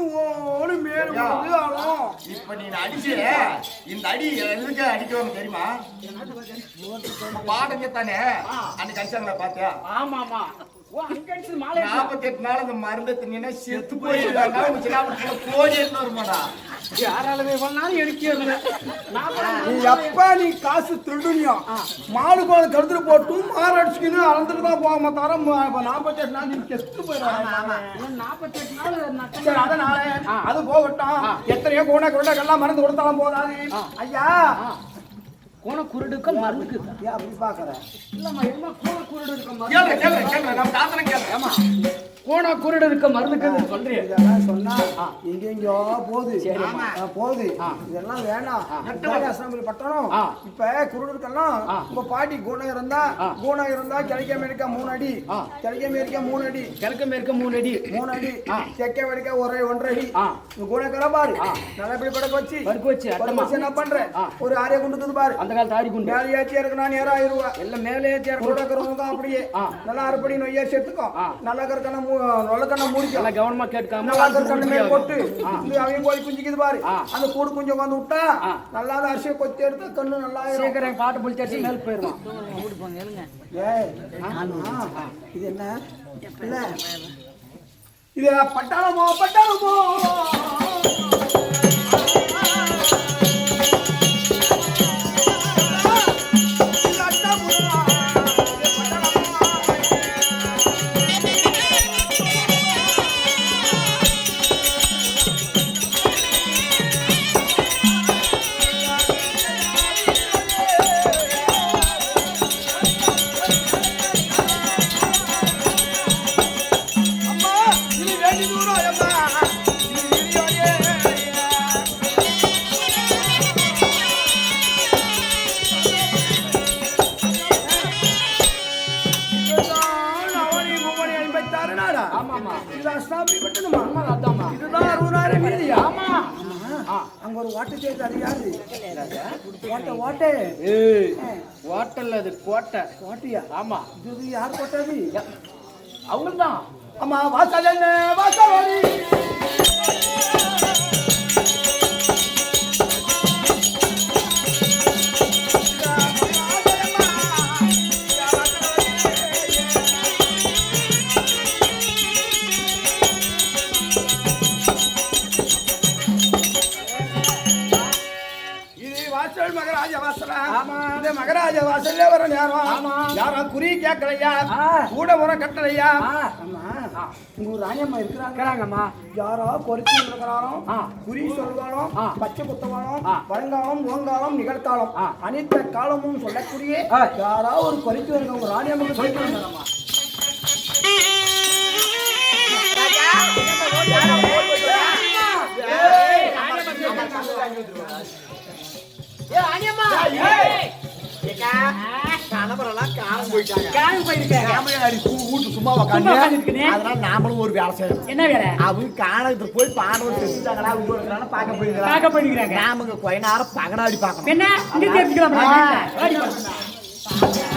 ஓடி மேல வந்து ஆளும். இப்ப நீ அடிச்சு இந்த அடி எதுக்கு அடிக்கணும் தெரியுமா? பாடுங்க தானே அன்னைக்கு அடிச்சாங்களா பாத்தியா? ஆமா ஆமா ஓ அங்கன்ஸ் மாலை 48 நாள் அந்த மருந்து தின்னா செத்து போயிடுறாங்க. கோடி எடுத்து வருமாடா யாராலுமே பண்ணாலும் எடுக்கிறது நீ எப்ப நீ காசு திருடுனியோ மாடு கோழி கழுத்துல போட்டு மாறு அடிச்சுக்கின்னு அளந்துட்டு தான் போகாம தர 48 நாள் நீ கெஸ்ட் போயிடுறாங்க. 48 நாள் சரி அதனால அது போகட்டும். எத்தனையோ கோண குருடெல்லாம் மருந்து கொடுத்தாலும் போதாது. ஐயா கோண குருடுக்கு மருந்து ஏன் அப்படி பாக்குற? இல்லம்மா என்ன கோண குருடு இருக்க மருந்து கேளு நம்ம தாத்தனை கேளு. ஆமா கோண குருடு இருக்க மருந்துக்கு சொல்றேன். இதெல்லாம் சொன்னா எங்கெங்கயோ போகுது. போகுது இதெல்லாம் வேணாம். அசம்பிளி பட்டணும். இப்ப குருடுக்கெல்லாம் உங்க பாட்டி குணம் இருந்தா கிழக்க மேற்க 3 அடி கிழக்க மேற்க 3 அடி கிழக்கு மேற்க 3 அடி 3 அடி தெற்க வடக்க 1.5 அடி குணக்கற பாரு நல்லா இப்படி படுக்க வச்சு என்ன பண்ற ஒரு ஆரிய குண்டுக்குது பாரு. அந்த காலத்து ஆரி குண்டு மேலே ஏற்றியா இருக்கு. நான் நேரம் 1000 ரூபாய் எல்லாம் மேலே ஏத்தியா குருடக்கிறவங்க தான் அப்படியே நல்லா அரைப்படி நொய்யா சேர்த்துக்கோ. நல்லா கறக்கணும் நல்லக்கண்ண முடிக்கும். நல்லா கவனமா கேட்காம நல்லா கறக்கண்ண மேல போட்டு அவங்க கோழி குஞ்சிக்குது பாரு. அந்த கூடு குஞ்சு வந்து விட்டா நல்லா அரிசியை கொத்தி எடுத்து கண்ணு நல்லா சீக்கிரம் பாட்டு புளிச்சாச்சு மேல் போயிருவான். ஏய் இது என்ன இல்ல இது பட்டாளமோ இதுதான் 60,000 வீதியா? அங்க ஒரு வாட்டை சேர்த்து அது யாரு? ஓட்டை ஹோட்டல்ல அது கோட்டையா? ஆமா இது யார் கோட்டது? அவங்கதான். ஆமா வாசல் என்ன வாசல் மகராஜ வாசலா? இந்த மகராஜ வாசல்ல வர நேரம் யாரும் குறி கேட்கலையா? கூட வர கட்டலையா? உங்க ராணியம்மா இருக்கிறாங்கம்மா. யாரோ பொறுத்து இருக்கிறாரோ குறி சொல்வாலும் பச்சை குத்தவாலும் வருங்காலம் ஓங்காலம் நிகழ்காலம் அனைத்த காலமும் சொல்லக்கூடிய யாரோ ஒரு பொறுத்து வருங்க உங்க ராணியம்மா சொல்லிட்டு அதனால நாமளும் ஒரு வேலை செய்யணும். என்ன வேலை? அவங்க காணகத்துக்கு போய் பாண்டவர் செஞ்சுட்டாங்களா பார்க்க போயிருக்கிறாங்க. நாம கொஞ்ச நேரம் பகடாடி பார்க்கணும். என்ன ஆ